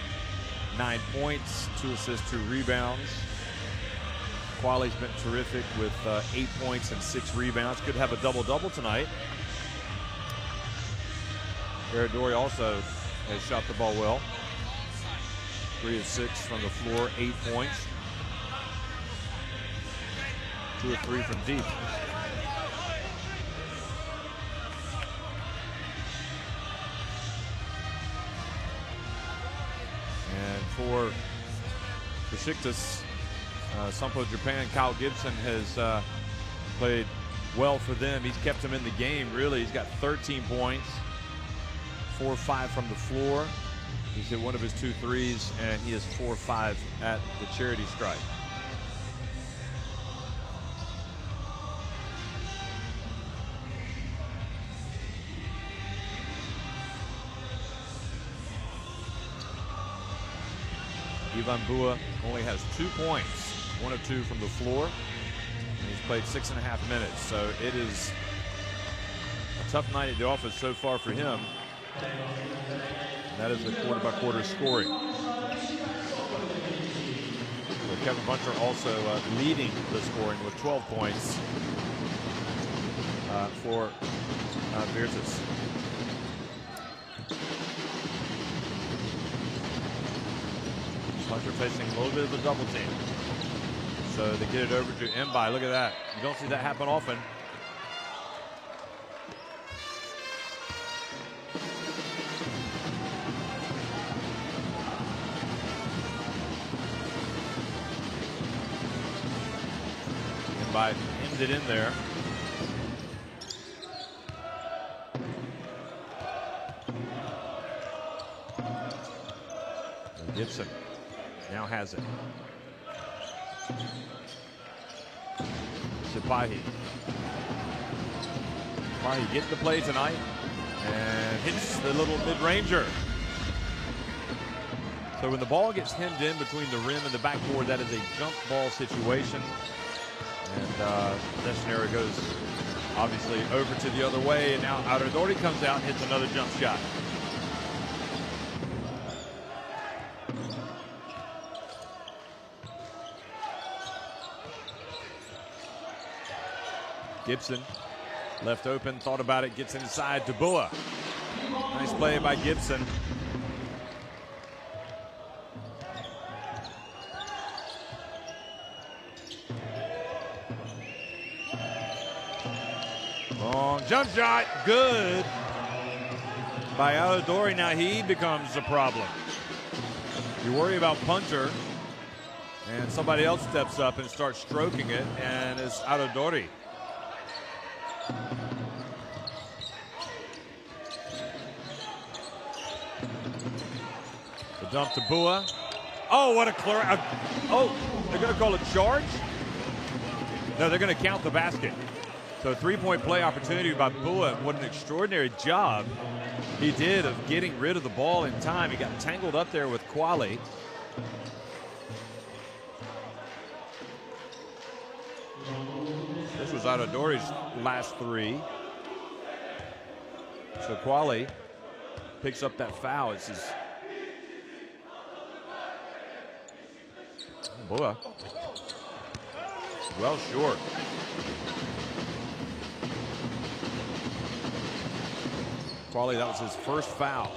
9 points, 2 assists, 2 rebounds. Quali's been terrific with 8 points and 6 rebounds. Could have a double-double tonight. Aradori also has shot the ball well. 3 of 6 from the floor, 8 points. 2 of 3 from deep. And for Besiktas Sompo Japan, Kyle Gibson has played well for them. He's kept them in the game, really. He's got 13 points, 4 of 5 from the floor. He's hit 1 of his 2 threes, and he is 4 of 5 at the charity stripe. Ivan Bua only has 2 points, 1 of 2 from the floor, and he's played 6.5 minutes. So it is a tough night at the office so far for him. And that is the quarter-by-quarter scoring. But Kevin Buncher also leading the scoring with 12 points for Virtus. Buncher facing a little bit of a double team. So they get it over to Mbai. Look at that. You don't see that happen often. Mbai hemmed it in there. And Gibson now has it. Sipahi. Sipahi getting the play tonight and hits the little mid-ranger. So when the ball gets hemmed in between the rim and the backboard, that is a jump ball situation. And possession area goes obviously over to the other way, and now Aradori comes out and hits another jump shot. Gibson left open, thought about it, gets inside to Bua. Nice play by Gibson. Long jump shot, good by Aladori. Now he becomes a problem. You worry about Punter, and somebody else steps up and starts stroking it, and it's Aladori. The dump to Bua. Oh, what a clear! Oh, they're going to call a charge? No, they're going to count the basket. So 3-point play opportunity by Bua. What an extraordinary job he did of getting rid of the ball in time. He got tangled up there with Quali. This was Aradori's last 3. So Quali picks up that foul. It's his Bua well short. Quali, that was his first foul.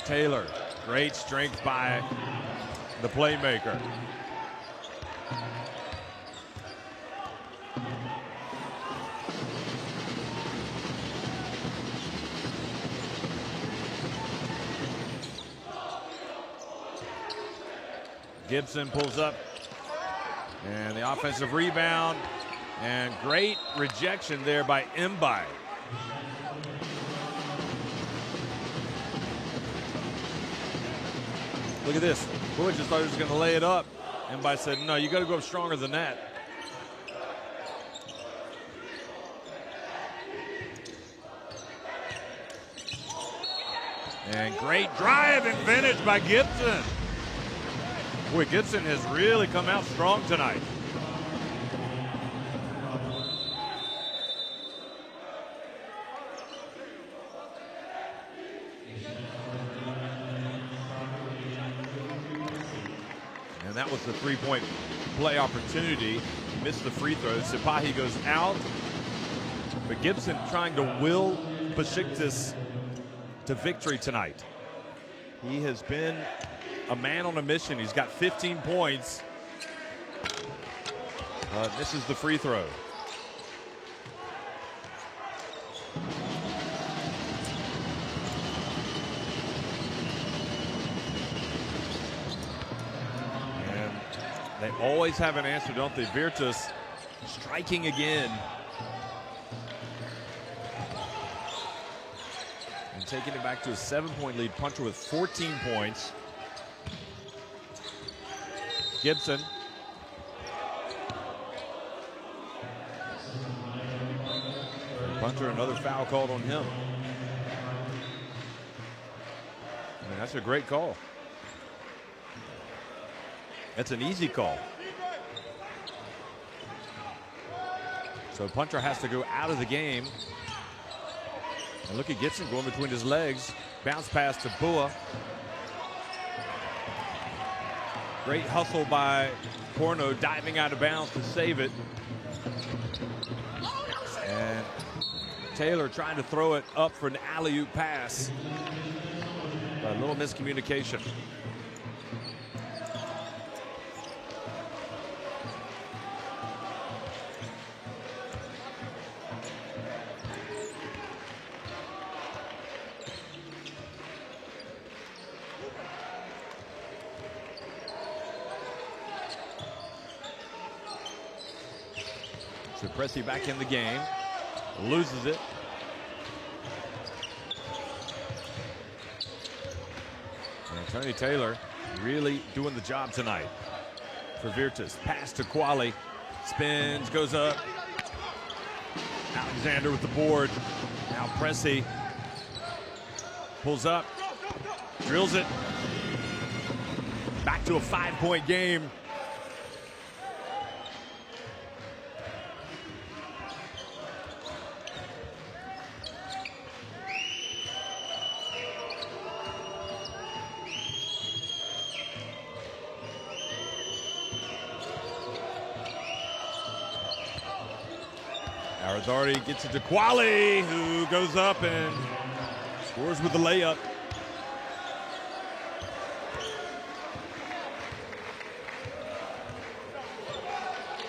Taylor, great strength by the playmaker. Gibson pulls up, and the offensive rebound, and great rejection there by Mbai. Look at this. Boy just thought he was going to lay it up. Mbai said, no, you got to go up stronger than that. And great drive and finish by Gibson. Boy, Gibson has really come out strong tonight. And that was the three-point play opportunity. He missed the free throw. Sipahi goes out. But Gibson trying to will Besiktas to victory tonight. He has been a man on a mission. He's got 15 points. Misses the free throw. And they always have an answer, don't they? Virtus striking again. And taking it back to a 7-point lead. Puncher with 14 points. Gibson. Puncher, another foul called on him. I mean, that's a great call. That's an easy call. So Puncher has to go out of the game. And look at Gibson going between his legs. Bounce pass to Bua. Great hustle by Porno, diving out of bounds to save it. And Taylor trying to throw it up for an alley-oop pass. But a little miscommunication. So Pressey back in the game, loses it. And Tony Taylor really doing the job tonight for Virtus. Pass to Quali, spins, goes up. Alexander with the board. Now Pressey pulls up, drills it. Back to a 5-point game. Arizardi gets it to Quali, who goes up and scores with the layup.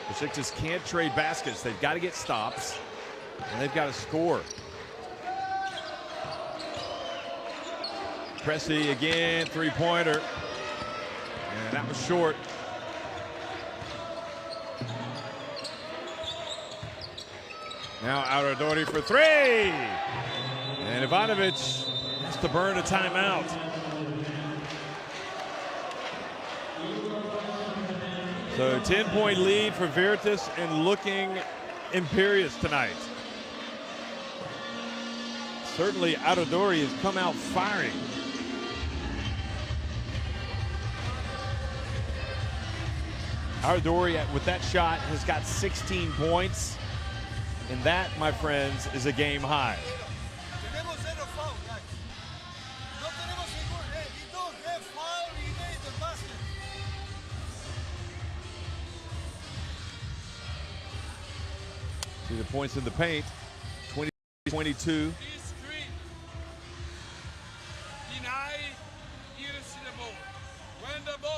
Besiktas can't trade baskets. They've got to get stops, and they've got to score. Pressey again, three-pointer, and that was short. Now Arizardi for three. And Ivanovic has to burn a timeout. So 10-point lead for Virtus and looking imperious tonight. Certainly Arizardi has come out firing. Arizardi with that shot has got 16 points. And that, my friends, is a game high. The points in the paint, 20-22.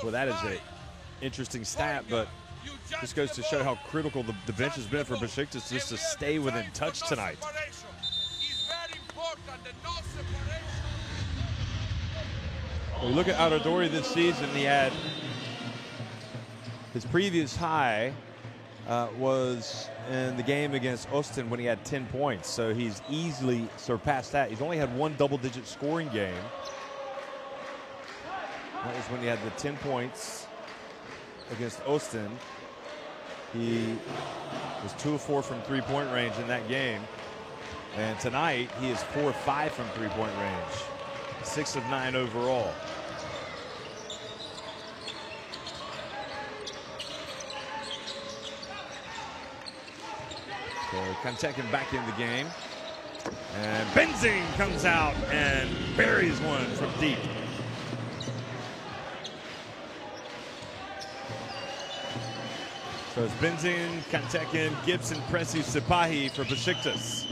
Well, that is an interesting stat, but just goes to show how critical the bench has been for Besiktas just to stay within touch tonight. When you look at Aradori this season, he had his previous high was in the game against Austin when he had 10 points. So he's easily surpassed that. He's only had one double-digit scoring game. That was when he had the 10 points against Austin. He was 2 of 4 from three-point range in that game. And tonight, he is 4 of 5 from three-point range. 6 of 9 overall. So Kantekin back in the game. And Benzing comes out and buries one from deep. So it's Benzing, Kantekin, Gibson, Presi, Sipahi for Besiktas.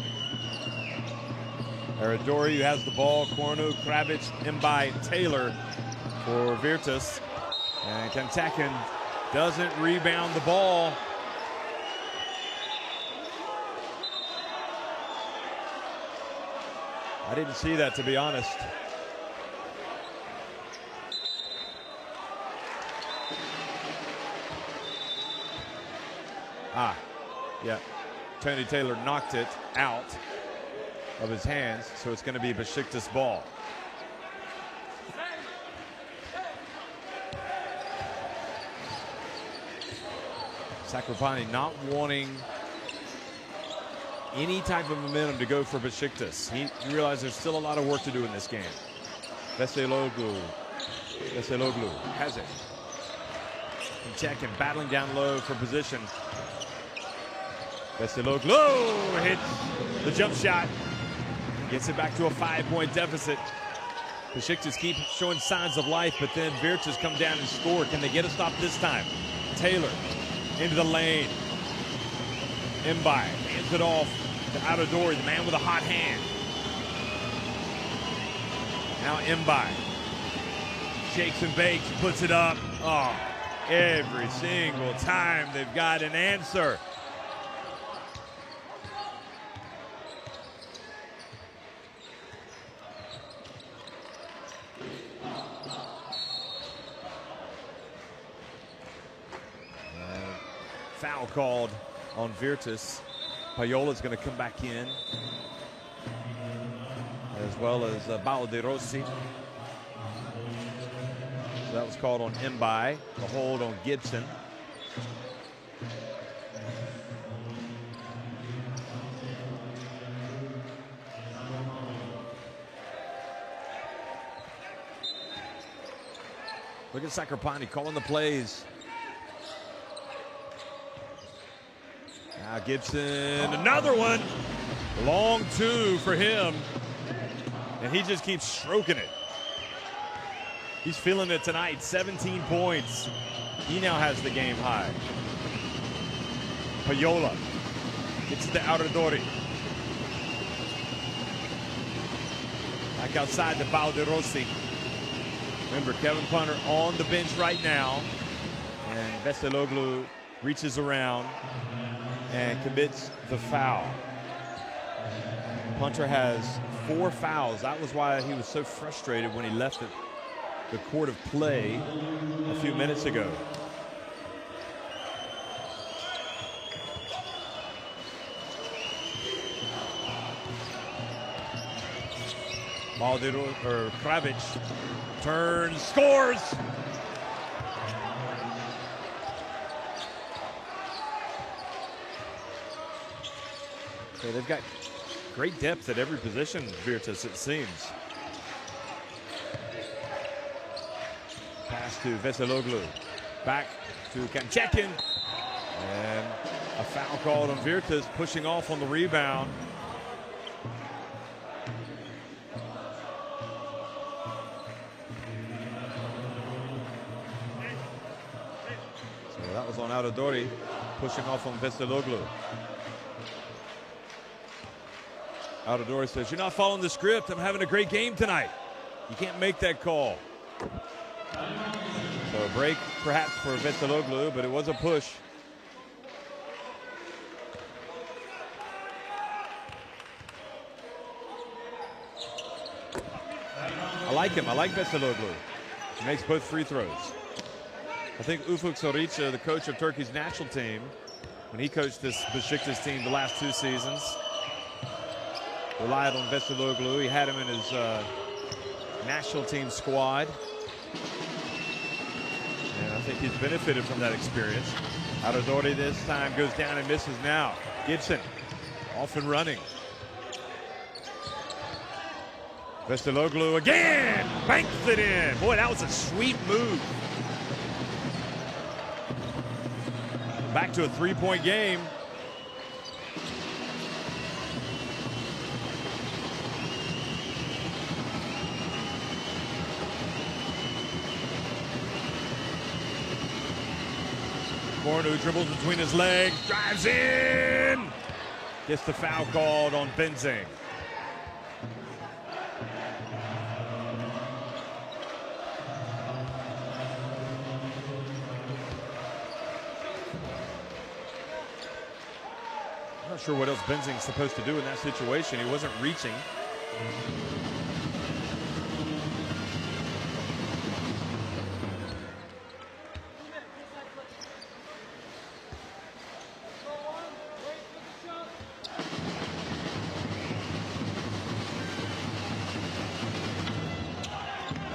Aradori, who has the ball, Cornu, Krabic, Mbai, Taylor for Virtus. And Kantekin doesn't rebound the ball. I didn't see that, to be honest. Yeah. Tony Taylor knocked it out of his hands, so it's going to be Besiktas ball. Sakrapani not wanting any type of momentum to go for Besiktas. He realized there's still a lot of work to do in this game. Veseloglu has it. And check and battling down low for position. Veseloglu hits the jump shot. Gets it back to a 5-point deficit. Besiktas keep showing signs of life, but then Virtus come down and score. Can they get a stop this time? Taylor into the lane. Mbai hands it off to Aradori, the man with a hot hand. Now Mbai shakes and bakes, puts it up. Oh, every single time they've got an answer. Foul called on Virtus. Paiola's going to come back in, as well as Balderossi. So that was called on Mbai. The hold on Gibson. Look at Sakrapani calling the plays. Now Gibson, another one. Long two for him. And he just keeps stroking it. He's feeling it tonight, 17 points. He now has the game high. Paiola gets it to Aradori. Back outside to Balderossi. Remember, Kevin Punter on the bench right now. And Veseloglu reaches around and commits the foul. Punter has 4 fouls. That was why he was so frustrated when he left the court of play a few minutes ago. Krabic turns, scores! Okay, they've got great depth at every position, Virtus, it seems. Pass to Veseloglu. Back to Kantekin. And a foul called on Virtus, pushing off on the rebound. So that was on Aradori, pushing off on Veseloglu. Altidore says, you're not following the script. I'm having a great game tonight. You can't make that call. So a break perhaps for Besiktas, but it was a push. I like him. I like Besiktas. He makes both free throws. I think Ufuk Soruca, the coach of Turkey's national team, when he coached this Besiktas team the last 2 seasons, relied on Besiktas. He had him in his national team squad. And I think he's benefited from that experience. Altidore this time goes down and misses now. Gibson off and running. Besiktas again, banks it in. Boy, that was a sweet move. Back to a 3-point game. Cornu dribbles between his legs, drives in. Gets the foul called on Benzing. I'm not sure what else Benzing's supposed to do in that situation. He wasn't reaching.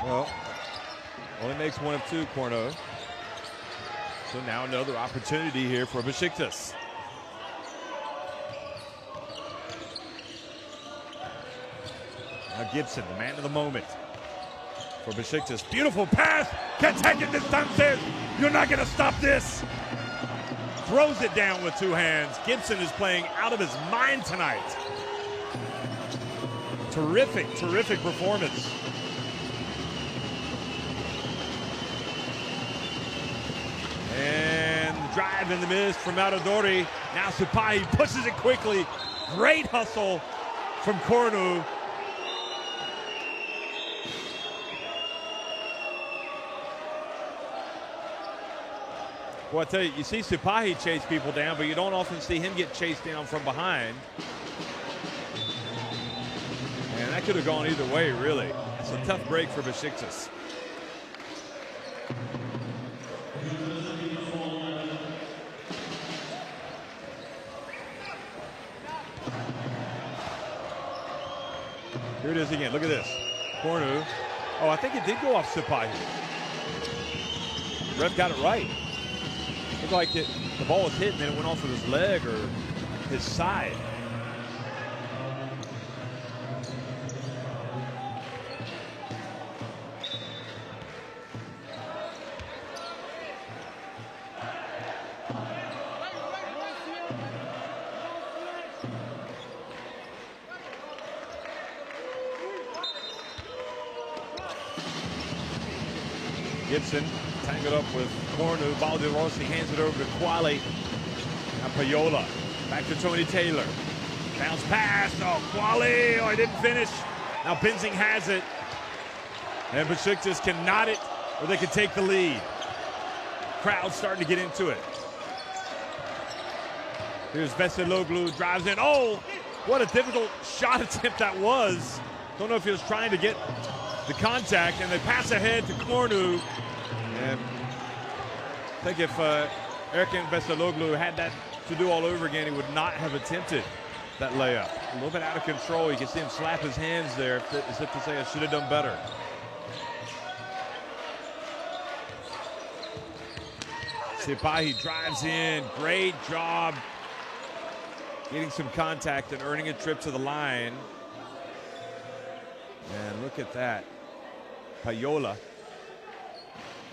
Well, only makes 1 of 2, Cornu. So now another opportunity here for Besiktas. Now Gibson, the man of the moment for Besiktas. Beautiful pass. Can't take it distances. You're not going to stop this. Throws it down with 2 hands. Gibson is playing out of his mind tonight. Terrific, terrific performance. And the drive in the miss from Altidore. Now Sipahi pushes it quickly. Great hustle from Cornu. Well, I tell you, you see Sipahi chase people down, but you don't often see him get chased down from behind. And that could have gone either way, really. It's a tough break for Besiktas. Here it is again. Look at this. Cornu. Oh, I think it did go off Sipahi. Ref got it right. Looked like the ball was hit and then it went off of his leg or his side. Gibson tangled up with Cornu. Baldi hands it over to Quali. Now Payola. Back to Tony Taylor. Bounce pass. Oh, Quali. Oh, he didn't finish. Now Benzing has it. And Besiktas can knot it or they can take the lead. Crowd starting to get into it. Here's Besiktas, drives in. Oh, what a difficult shot attempt that was. Don't know if he was trying to get the contact, and they pass ahead to Cornu. And I think if Erkin Besiktas had that to do all over again, he would not have attempted that layup. A little bit out of control. You can see him slap his hands there as if to say, I should have done better. Sipahi drives in. Great job getting some contact and earning a trip to the line. And look at that. Payola.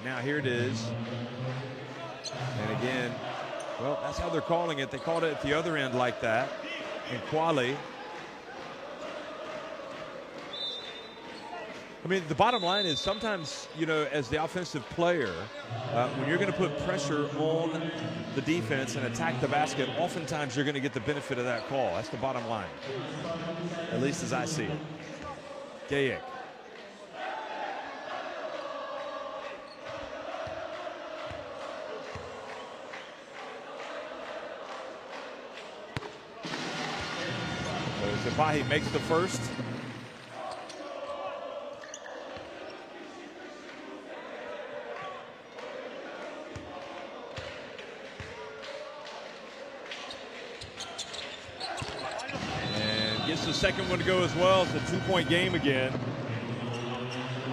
Now here it is. And again, well, that's how they're calling it. They called it at the other end like that. And Quali. I mean, the bottom line is sometimes, you know, as the offensive player, when you're going to put pressure on the defense and attack the basket, oftentimes you're going to get the benefit of that call. That's the bottom line, at least as I see it. Gayek. Zapahi makes the first. And gets the second one to go as well. It's a 2-point game again.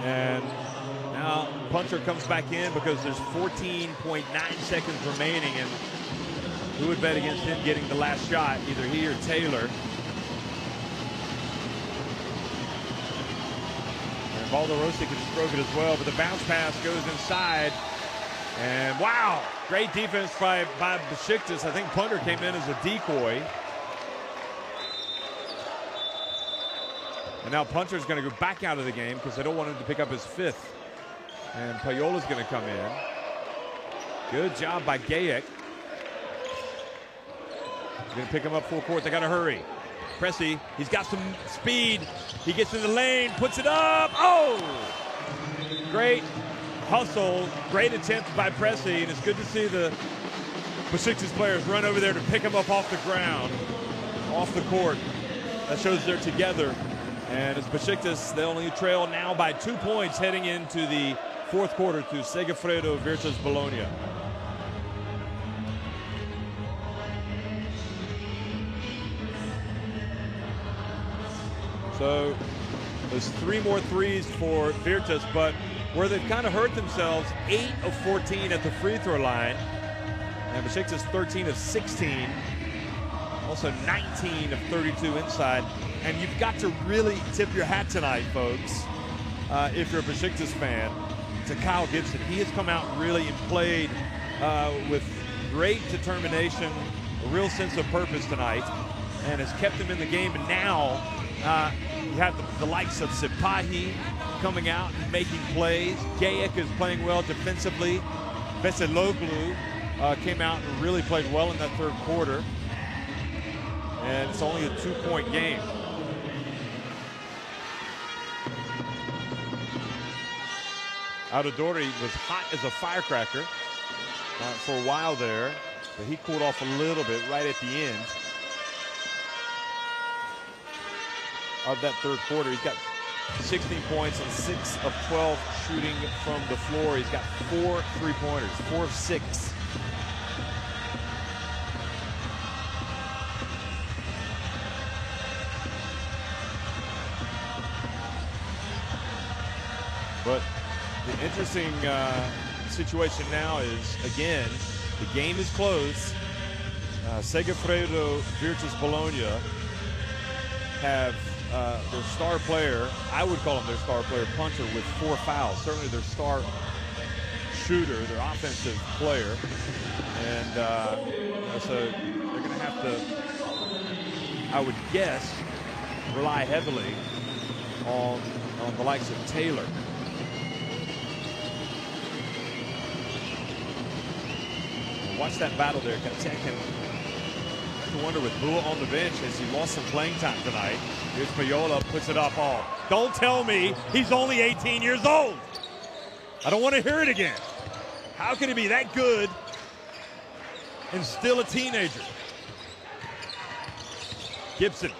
And now Punter comes back in because there's 14.9 seconds remaining, and who would bet against him getting the last shot, either he or Taylor. And Balderossi could stroke it as well, but the bounce pass goes inside. And wow, great defense by Besiktas. I think Punter came in as a decoy. And now Punter's going to go back out of the game because they don't want him to pick up his fifth. And Payola's going to come in. Good job by Gayek. Going to pick him up full court. They got to hurry. Pressey, he's got some speed. He gets in the lane, puts it up. Oh! Great hustle, great attempt by Pressey, and it's good to see the Besiktas players run over there to pick him up off the ground, off the court. That shows they're together. And as Besiktas, they only trail now by 2 points heading into the fourth quarter to Segafredo versus Bologna. So there's 3 more threes for Virtus, but where they've kind of hurt themselves, 8 of 14 at the free throw line. And Besiktas 13 of 16. Also 19 of 32 inside. And you've got to really tip your hat tonight, folks, if you're a Besiktas fan, to Kyle Gibson. He has come out really and played with great determination, a real sense of purpose tonight, and has kept them in the game. And now you have the likes of Zapahi coming out and making plays. Gayek is playing well defensively. Veseloglu came out and really played well in that third quarter. And it's only a 2-point game. Audadori was hot as a firecracker for a while there, but he cooled off a little bit right at the end of that third quarter. He's got 16 points and 6 of 12 shooting from the floor. He's got 4 3-pointers, 4 of 6. But the interesting situation now is, again, the game is close. Segafredo Virtus Bologna have their star player, I would call him their star player, Punter, with 4 fouls. Certainly their star shooter, their offensive player. And so they're going to have to, I would guess, rely heavily on the likes of Taylor. Watch that battle there. Kentucky. I wonder with Bua on the bench, has he lost some playing time tonight? Here's Payola, puts it up all. Don't tell me he's only 18 years old. I don't want to hear it again. How can he be that good and still a teenager? Gibson.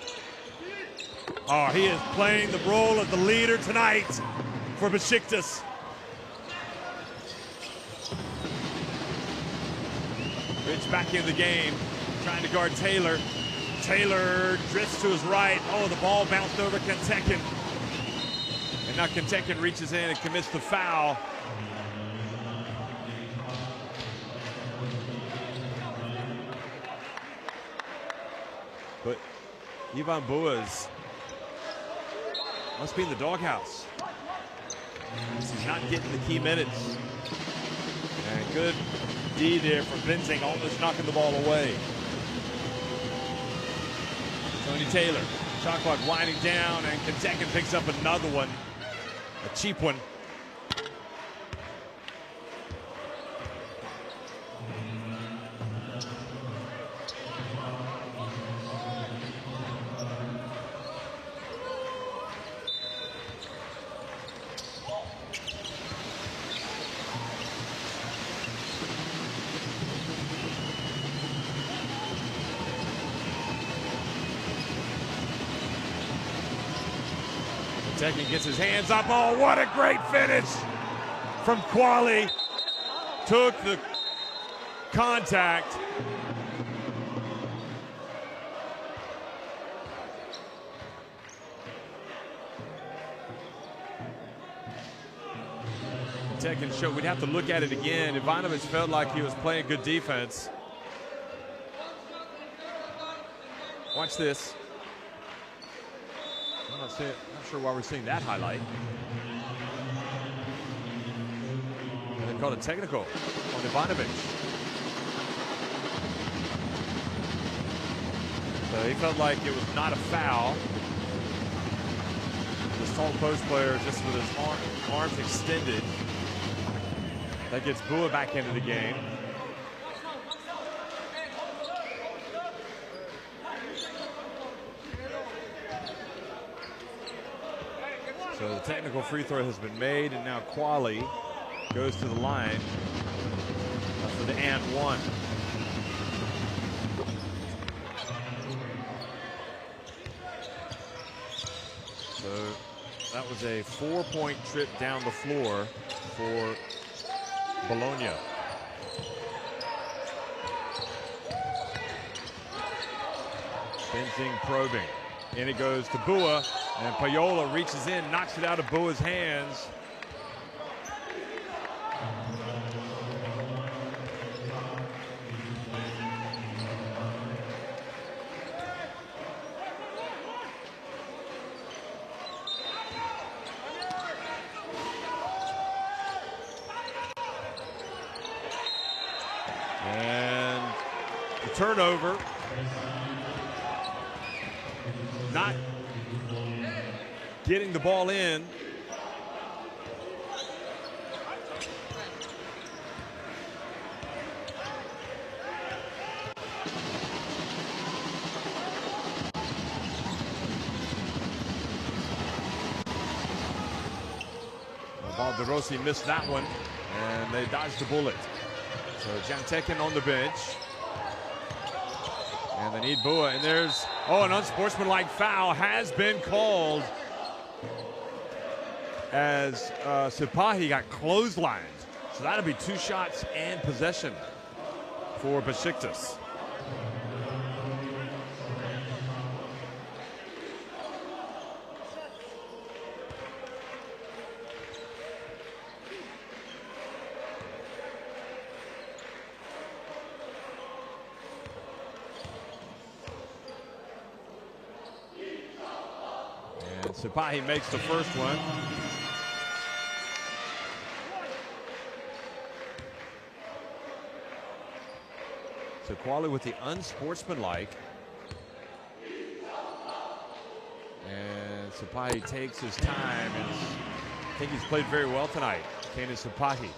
Oh, he is playing the role of the leader tonight for Besiktas. Rich back in the game, trying to guard Taylor. Taylor drifts to his right. Oh, the ball bounced over Kentucky. And now Kentucky reaches in and commits the foul. But Ivan Boas must be in the doghouse. He's not getting the key minutes. And good D there from Benzing, almost knocking the ball away. Tony Taylor, shot clock winding down, and Kentucky picks up another one. A cheap one. Tekin gets his hands up. Oh, what a great finish from Quali. Took the contact. Tekin showed we'd have to look at it again. Ivanovic felt like he was playing good defense. Watch this. I'm not sure why we're seeing that highlight. And they called a technical on Ivanovic. So he felt like it was not a foul. This tall post player just with his arms extended. That gets Bua back into the game. So the technical free throw has been made, and now Quali goes to the line for the and one. So that was a 4-point trip down the floor for Bologna. Benzing probing. In it goes to Bua, and Payola reaches in, knocks it out of Bua's hands. And the turnover. Not getting the ball in. Balderossi missed that one, and they dodged the bullet. So Jan Tekin on the bench. And they need Bua, and there's, an unsportsmanlike foul has been called as Sipahi got clotheslined. So that'll be 2 shots and possession for Besiktas. Sipahi makes the first one. So Quali with the unsportsmanlike. And Sipahi takes his time, and I think he's played very well tonight. Kane Sipahi.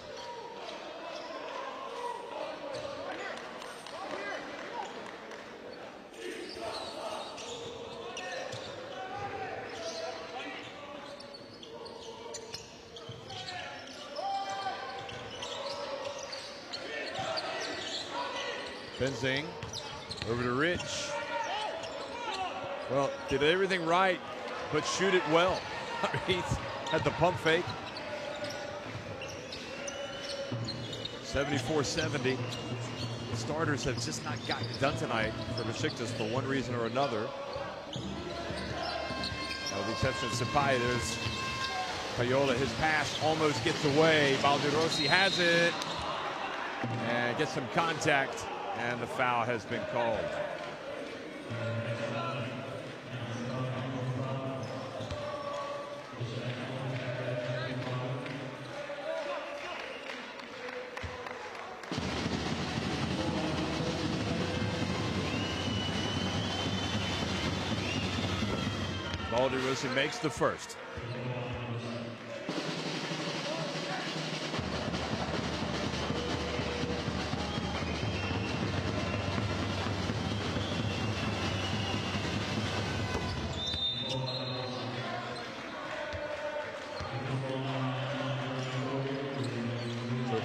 Benzing over to Rich. Well, did everything right, but shoot it well. He had the pump fake. 74-70. The starters have just not gotten it done tonight for Besiktas for one reason or another. With the exception of Sipahi, there's Payola. His pass almost gets away. Balderossi has it and gets some contact. And the foul has been called. Balderossi makes the first.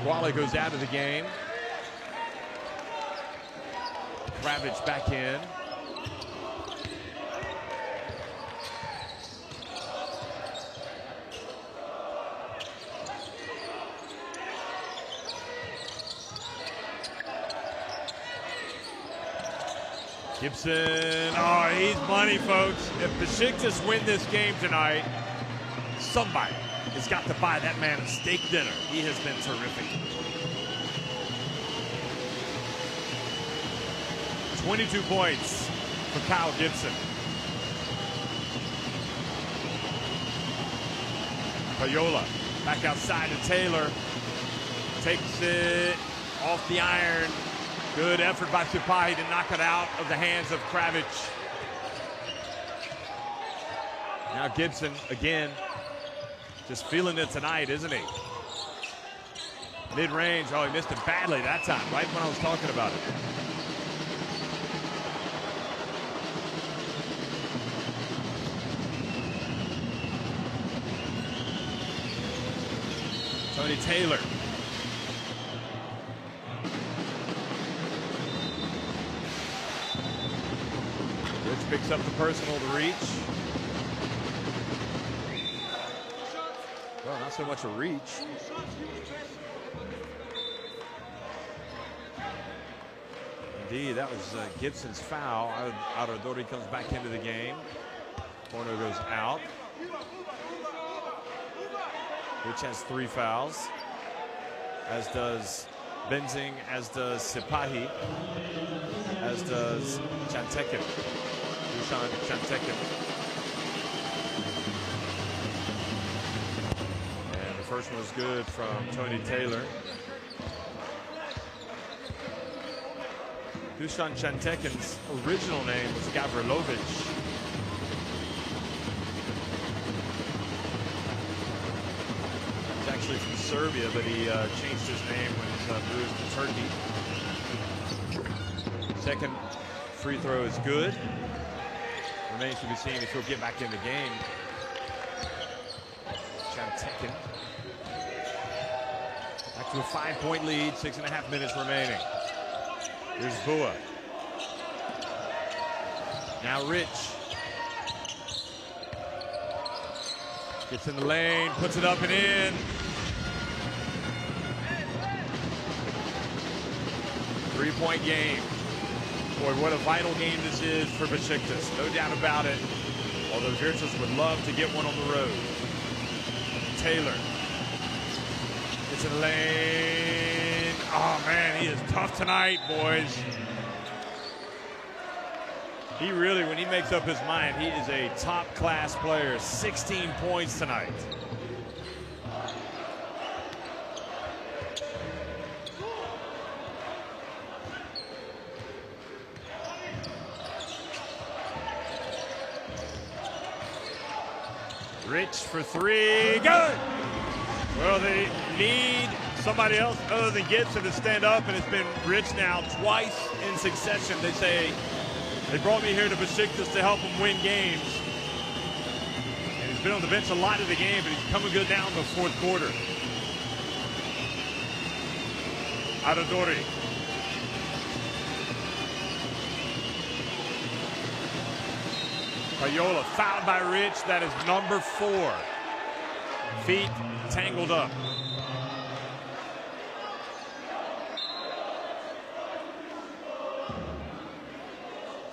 Pasquale goes out of the game. Kravic back in. Gibson, oh, he's money, folks. If Besiktas win this game tonight, somebody has got to buy that man a steak dinner. He has been terrific. 22 points for Kyle Gibson. Payola back outside to Taylor. Takes it off the iron. Good effort by Sipahi to knock it out of the hands of Kravic. Now Gibson again, just feeling it tonight, isn't he? Mid-range, oh, he missed it badly that time, right when I was talking about it. Tony Taylor. Rich picks up the personal to reach. Well, not so much a reach. Indeed, that was Gibson's foul. Aradori comes back into the game. Corner goes out. Rich has 3 fouls, as does Benzing, as does Sipahi, as does Chantekin. Dusan Chantekin. And the first one was good from Tony Taylor. Dusan Chantekin's original name was Gavrilovic. Actually from Serbia, but he changed his name when he moved to Turkey. Second free throw is good. Remains to be seen if he'll get back in the game. Chantekin. Back to a 5-point lead, 6.5 minutes remaining. Here's Bua. Now Rich. Gets in the lane, puts it up and in. Three-point game. Boy, what a vital game this is for Besiktas. No doubt about it. Although Virtus would love to get one on the road. Taylor. Gets in the lane. Oh, man, he is tough tonight, boys. He really, when he makes up his mind, he is a top-class player. 16 points tonight. Rich for 3, good! Well, they need somebody else other than Gibson to stand up, and it's been Rich now twice in succession. They say, they brought me here to Besiktas to help him win games. And he's been on the bench a lot of the game, but he's coming good down in the fourth quarter. Aradori. Payola fouled by Rich. That is number 4. Feet tangled up.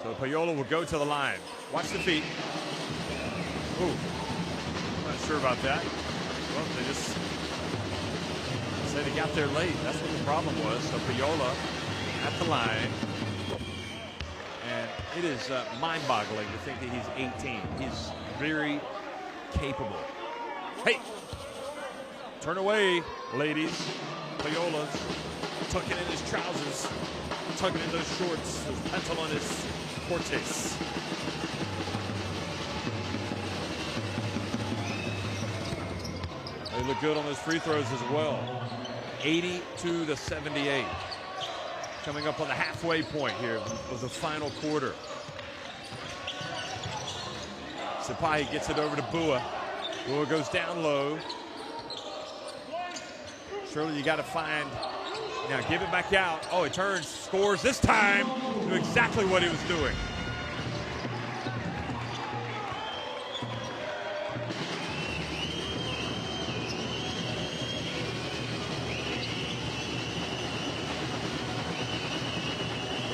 So Payola will go to the line. Watch the feet. Ooh, I'm not sure about that. Well, they just said he got there late. That's what the problem was. So Payola at the line. And it is mind-boggling to think that he's 18. He's very capable. Hey, turn away, ladies. Payola's tucking in his trousers, tucking in those shorts, those pantalones cortes. They look good on those free throws as well. 82-78. Coming up on the halfway point here of the final quarter. Sipahi gets it over to Bua. Bua goes down low. Surely you got to find, now give it back out. Oh, he turns, scores this time. Knew exactly what he was doing.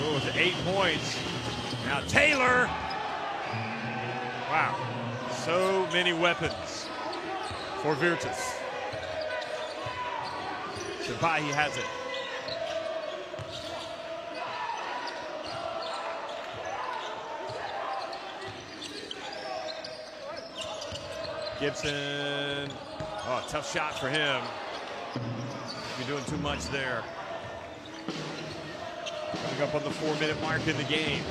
Oh, it's 8 points. Now Taylor. Wow, so many weapons for Virtus. Sapahi has it. Gibson, oh, tough shot for him. You're doing too much there. Coming up on the 4-minute mark in the game.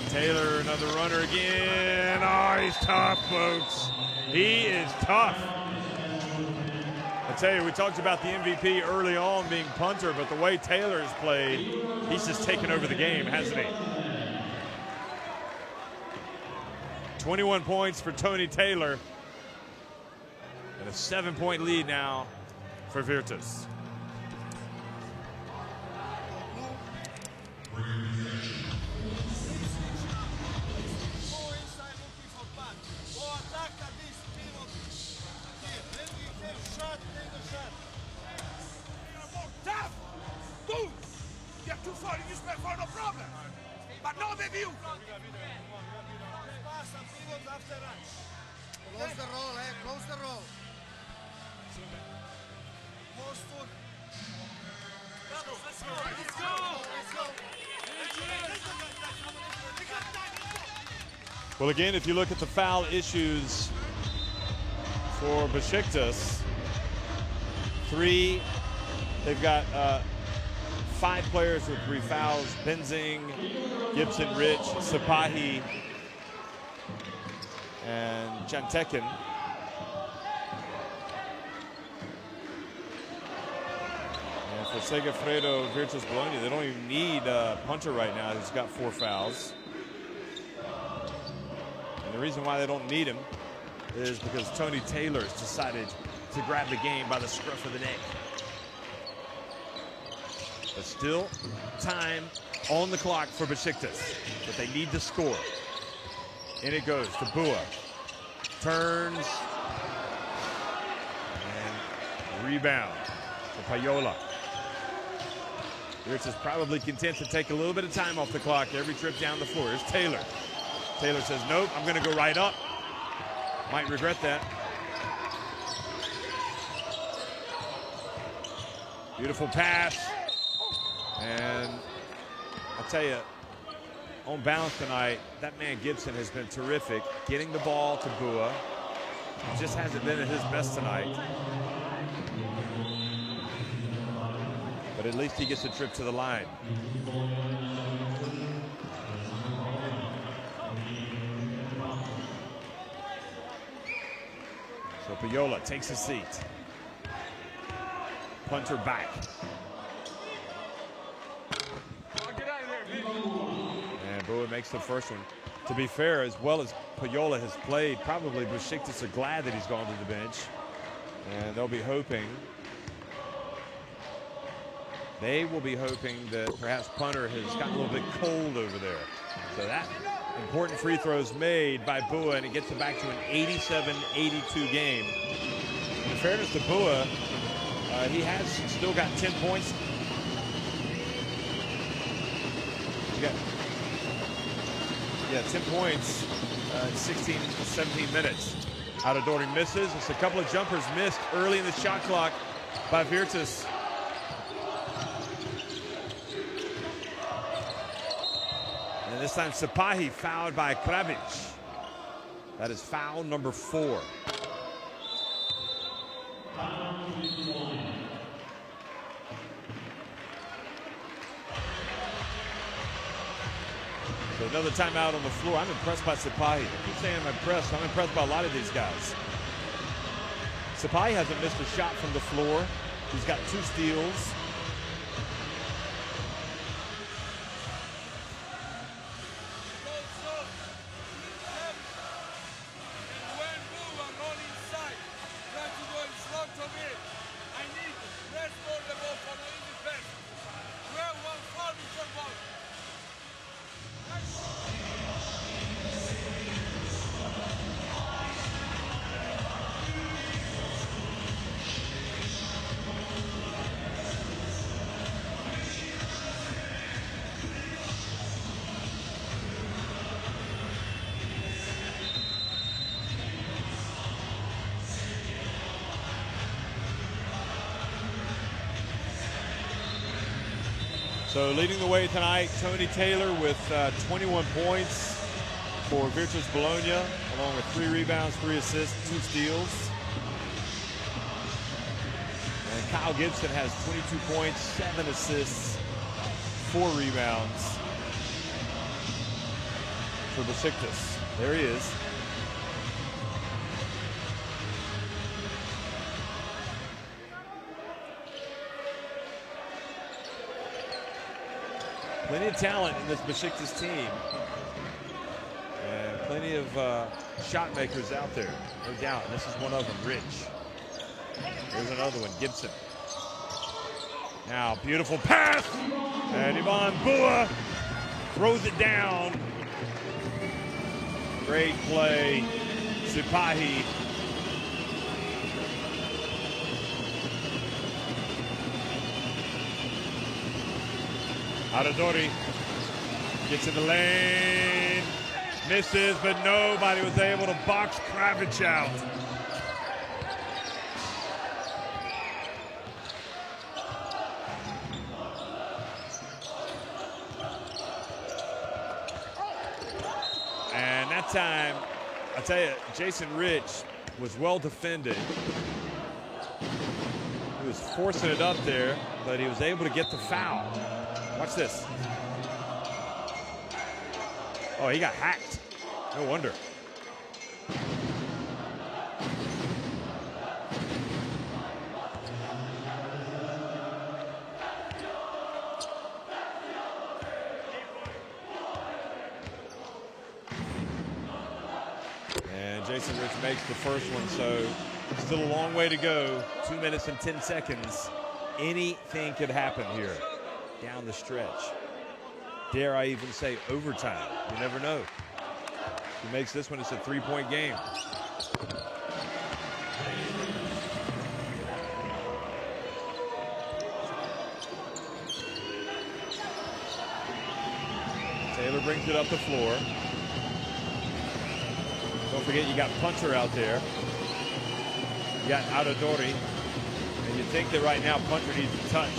Taylor, another runner again. Oh, he's tough, folks. He is tough. I tell you, we talked about the MVP early on being punter, but the way Taylor's played, he's just taken over the game, hasn't he? 21 points for Tony Taylor. And a 7-point lead now for Virtus. Close the roll, close the roll. Let's go. Well, again, if you look at the foul issues for Besiktas, 3, they've got 5 players with 3 fouls. Benzing, Gibson, Rich, Sapahi, and Jantekin. And for Segafredo, Virtus Bologna, they don't even need punter right now. He's got 4 fouls. And the reason why they don't need him is because Tony Taylor's decided to grab the game by the scruff of the neck. But still time on the clock for Besiktas, but they need to score. In it goes to Bua. Turns. And rebound to Payola. Virtus is probably content to take a little bit of time off the clock every trip down the floor. Here's Taylor. Taylor says, nope, I'm going to go right up. Might regret that. Beautiful pass. And I'll tell you, on balance tonight, that man Gibson has been terrific, getting the ball to Bua. He just hasn't been at his best tonight. But at least he gets a trip to the line. So Payola takes a seat. Punter back. And Bua makes the first one. To be fair, as well as Payola has played, probably Besiktas are glad that he's gone to the bench. And they'll be hoping, they will be hoping that perhaps punter has gotten a little bit cold over there. So that important free throws made by Bua, and it gets it back to an 87-82 game. In fairness to Bua, he has still got 10 points. He got 10 points in 16, 17 minutes. Adadori misses. It's a couple of jumpers missed early in the shot clock by Virtus. And this time Sapahi fouled by Kravic. That is foul number 4. So another timeout on the floor. I'm impressed by Sapahi. I keep saying I'm impressed. I'm impressed by a lot of these guys. Sapahi hasn't missed a shot from the floor. He's got 2 steals. So leading the way tonight, Tony Taylor with 21 points for Besiktas Bologna, along with 3 rebounds, 3 assists, 2 steals. And Kyle Gibson has 22 points, 7 assists, 4 rebounds for Besiktas. There he is. Plenty of talent in this Besiktas team. And plenty of shot makers out there, no doubt. And this is one of them, Rich. Here's another one, Gibson. Now, beautiful pass. And Ivan Bua throws it down. Great play, Sipahi. Aradori gets in the lane, misses, but nobody was able to box Kravic out. And that time, I tell you, Jason Rich was well defended. He was forcing it up there, but he was able to get the foul. Watch this. Oh, he got hacked. No wonder. And Jason Rich makes the first one, so still a long way to go. 2 minutes and 10 seconds. Anything could happen here down the stretch. Dare I even say overtime? You never know. If he makes this one, it's a 3-point game. Taylor brings it up the floor. Don't forget, you got Punter out there. You got Aradori. And you think that right now Punter needs a touch.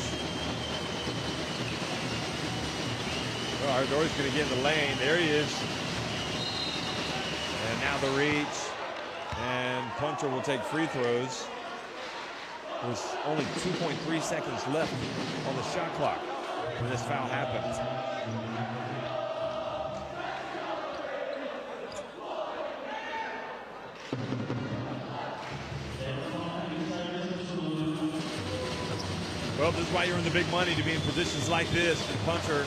Well, Aradori's going to get in the lane. There he is. And now the reach. And Punter will take free throws. There's only 2.3 seconds left on the shot clock when this foul happens. Well, this is why you're in the big money, to be in positions like this. And Punter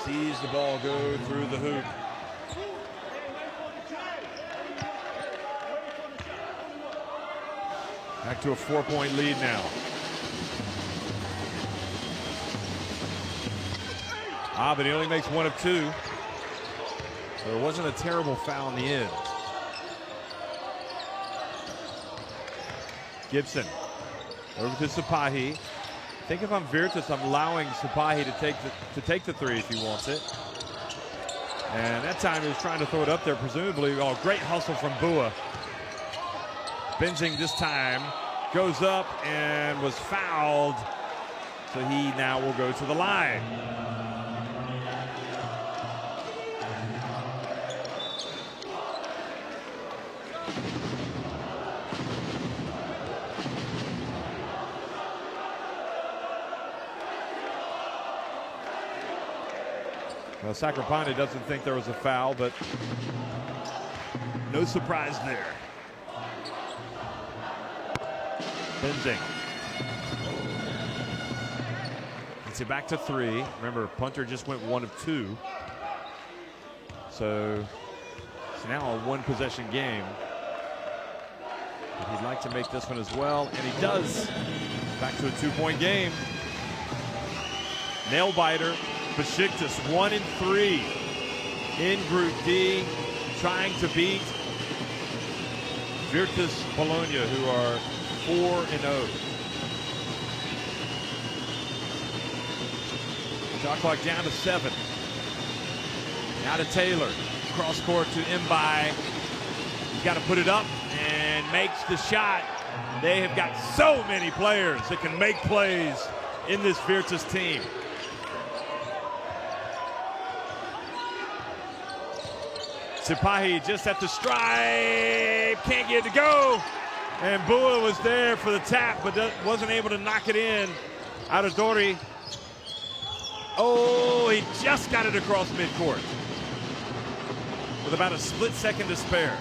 sees the ball go through the hoop. Back to a 4-point lead now. But he only makes one of two. So it wasn't a terrible foul in the end. Gibson over to Sipahi. I think if I'm Besiktas, I'm allowing Sipahi to take the three if he wants it. And that time he was trying to throw it up there, presumably. Oh, great hustle from Bua. Benzing this time goes up and was fouled. So he now will go to the line. Well, Sacropani doesn't think there was a foul, but no surprise there. Benzing. Gets it back to three. Remember, Punter just went 1 of 2. So it's now a 1-possession game. But he'd like to make this one as well, and he does. Back to a 2-point game. Nail biter. Besiktas 1-3 in Group D, trying to beat Besiktas Bologna, who are 4-0. Shot clock down to 7. Now to Taylor, cross court to Mbai. He's got to put it up and makes the shot. They have got so many players that can make plays in this Virtus team. Sipahi just at the stripe, can't get it to go. And Bua was there for the tap, but wasn't able to knock it in. Aradori. Oh, he just got it across midcourt with about a split second to spare.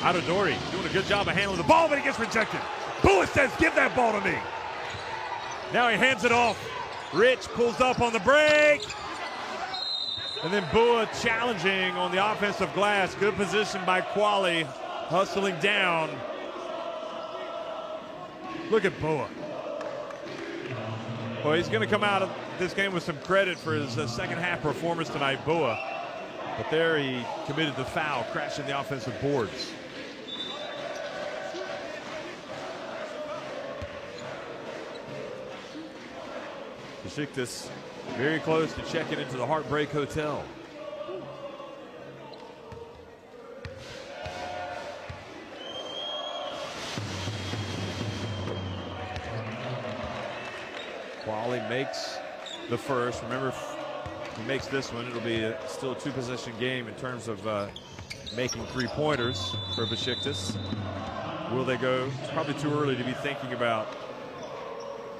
Aradori doing a good job of handling the ball, but he gets rejected. Bua says, give that ball to me. Now he hands it off. Rich pulls up on the break. And then Bua challenging on the offensive glass. Good position by Quali, hustling down. Look at Bua. Well, he's going to come out of this game with some credit for his second half performance tonight, Bua. But there he committed the foul, crashing the offensive boards. Besiktas very close to checking into the Heartbreak Hotel. Quali makes the first. Remember, if he makes this one, it'll be still a two-possession game in terms of making three-pointers for Besiktas. Will they go? It's probably too early to be thinking about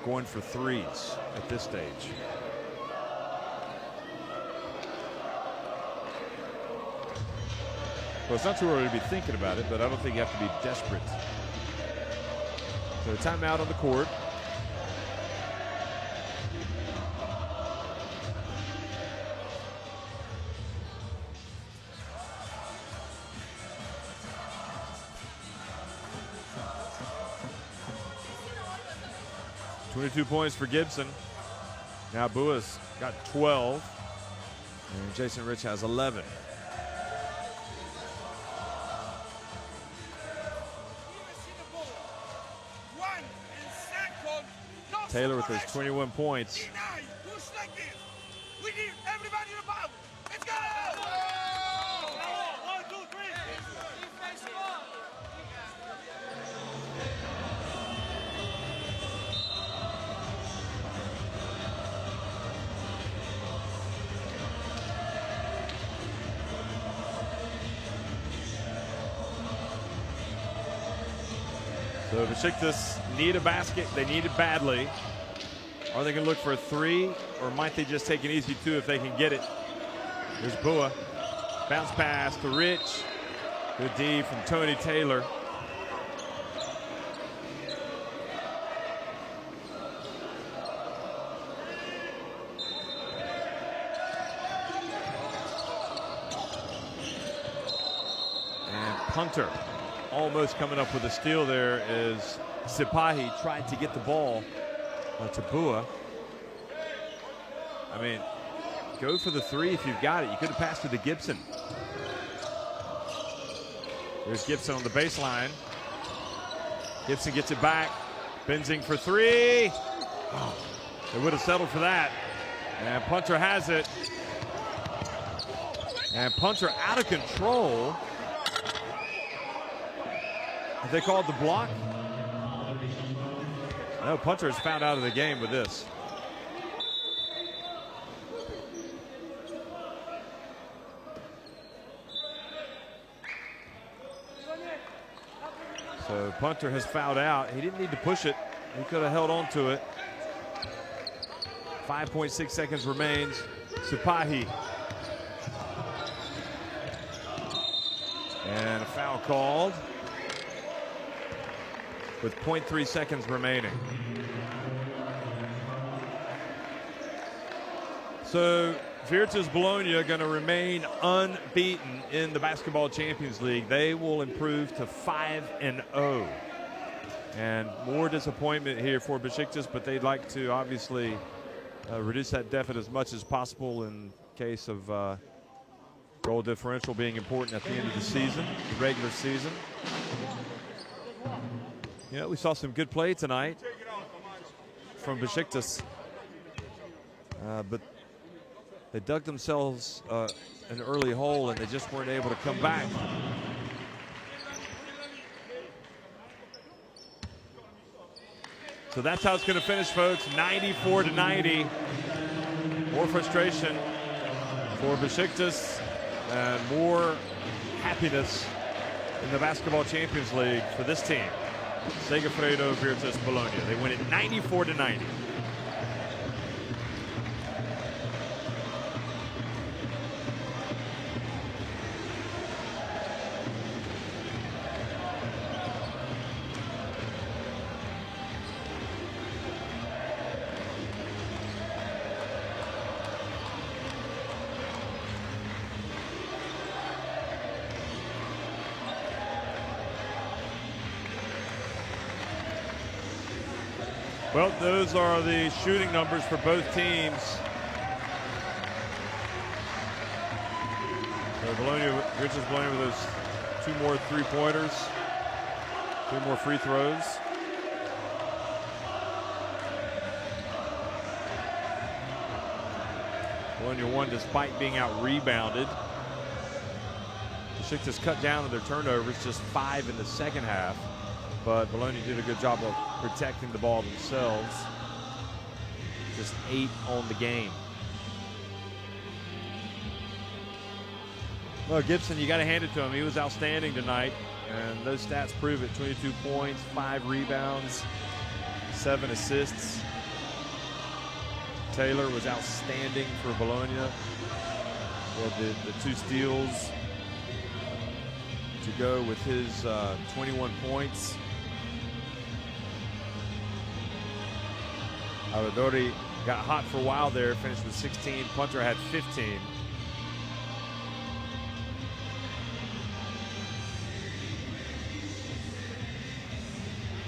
going for threes at this stage. Well, it's not too early to be thinking about it, but I don't think you have to be desperate. So timeout on the court. .22 points for Gibson. Now Bua's got 12, and Jason Rich has 11. Taylor with his 21 points. So Besiktas need a basket. They need it badly. Are they going to look for a three, or might they just take an easy two if they can get it? Here's Bua. Bounce pass to Rich. Good D from Tony Taylor. And punter. Almost coming up with a steal there as Sipahi tried to get the ball to Bua. I mean, go for the three if you've got it. You could have passed it to Gibson. There's Gibson on the baseline. Gibson gets it back. Benzing for three. Oh, they would have settled for that. And punter has it. And punter out of control. Have they called the block? No, punter is fouled out of the game with this. So punter has fouled out. He didn't need to push it. He could have held on to it. 5.6 seconds remains. Sipahi. And a foul called with 0.3 seconds remaining. So Virtus Bologna going to remain unbeaten in the Basketball Champions League. They will improve to 5-0. And more disappointment here for Besiktas, but they'd like to obviously reduce that deficit as much as possible in case of goal differential being important at the end of the season, the regular season. You know, we saw some good play tonight from Besiktas, but they dug themselves an early hole and they just weren't able to come back. So that's how it's going to finish, folks. 94-90. More frustration for Besiktas and more happiness in the Basketball Champions League for this team. Segafredo Virtus Bologna. They win it 94-90. Well, those are the shooting numbers for both teams. So Bologna, Virtus Bologna with those 2 more three-pointers, 2 more free throws. Bologna won despite being out-rebounded. Besiktas cut down on their turnovers, just 5 in the second half. But Bologna did a good job of protecting the ball themselves. Just 8 on the game. Well, Gibson, you got to hand it to him. He was outstanding tonight, and those stats prove it. 22 points, 5 rebounds, 7 assists. Taylor was outstanding for Bologna. He had the 2 steals to go with his 21 points. Aladori got hot for a while there, finished with 16. Punter had 15.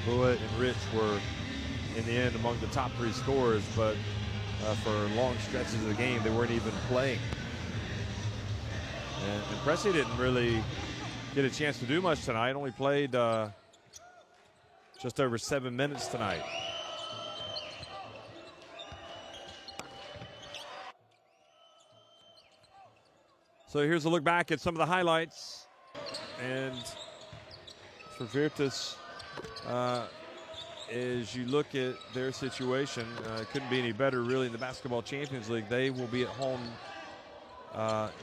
Bullitt and Rich were, in the end, among the top 3 scorers, but for long stretches of the game, they weren't even playing. And Pressey didn't really get a chance to do much tonight. Only played just over 7 minutes tonight. So here's a look back at some of the highlights. And for Virtus, as you look at their situation, it couldn't be any better really in the Basketball Champions League. They will be at home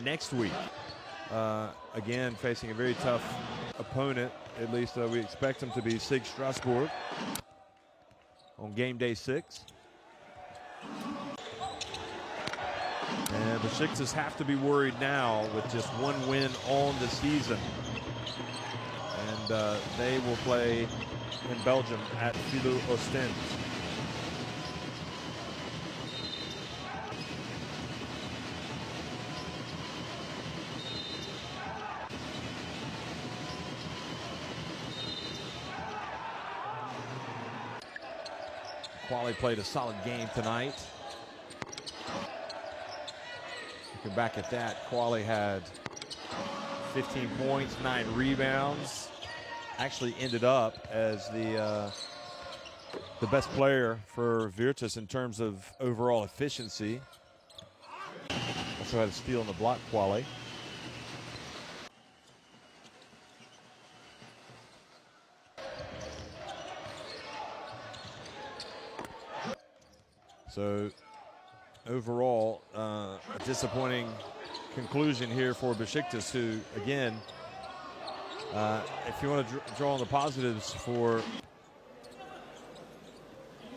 next week. Again, facing a very tough opponent, at least we expect them to be SIG Strasbourg on game day 6. And Besiktas have to be worried now with just 1 win on the season. And they will play in Belgium at Philo Ostend. Quali played a solid game tonight. Looking back at that, Quali had 15 points, 9 rebounds. Actually ended up as the best player for Virtus in terms of overall efficiency. Also had a steal in the block, Quali. So overall, a disappointing conclusion here for Besiktas, who, again, if you want to draw on the positives for,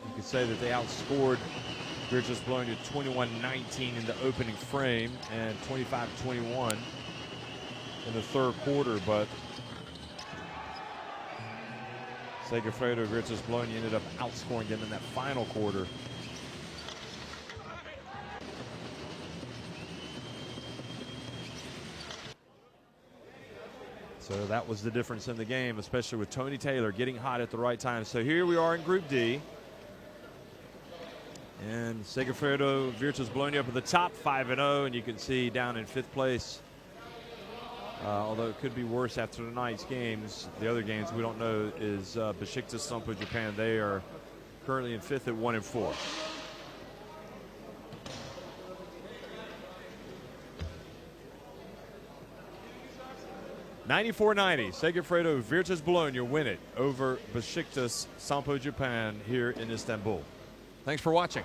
you could say that they outscored Virtus Bologna 21-19 in the opening frame and 25-21 in the third quarter, but Segafredo Virtus Bologna ended up outscoring them in that final quarter. So that was the difference in the game, especially with Tony Taylor getting hot at the right time. So here we are in Group D. And Segafredo Virtus Bologna up at the top, 5-0, and you can see down in 5th place. Although it could be worse after tonight's games. The other games we don't know is Besiktas Sompo Japan. They are currently in 5th at 1-4. 94-90, Segafredo Virtus Bologna win it over Besiktas Sompo Japan here in Istanbul. Thanks for watching.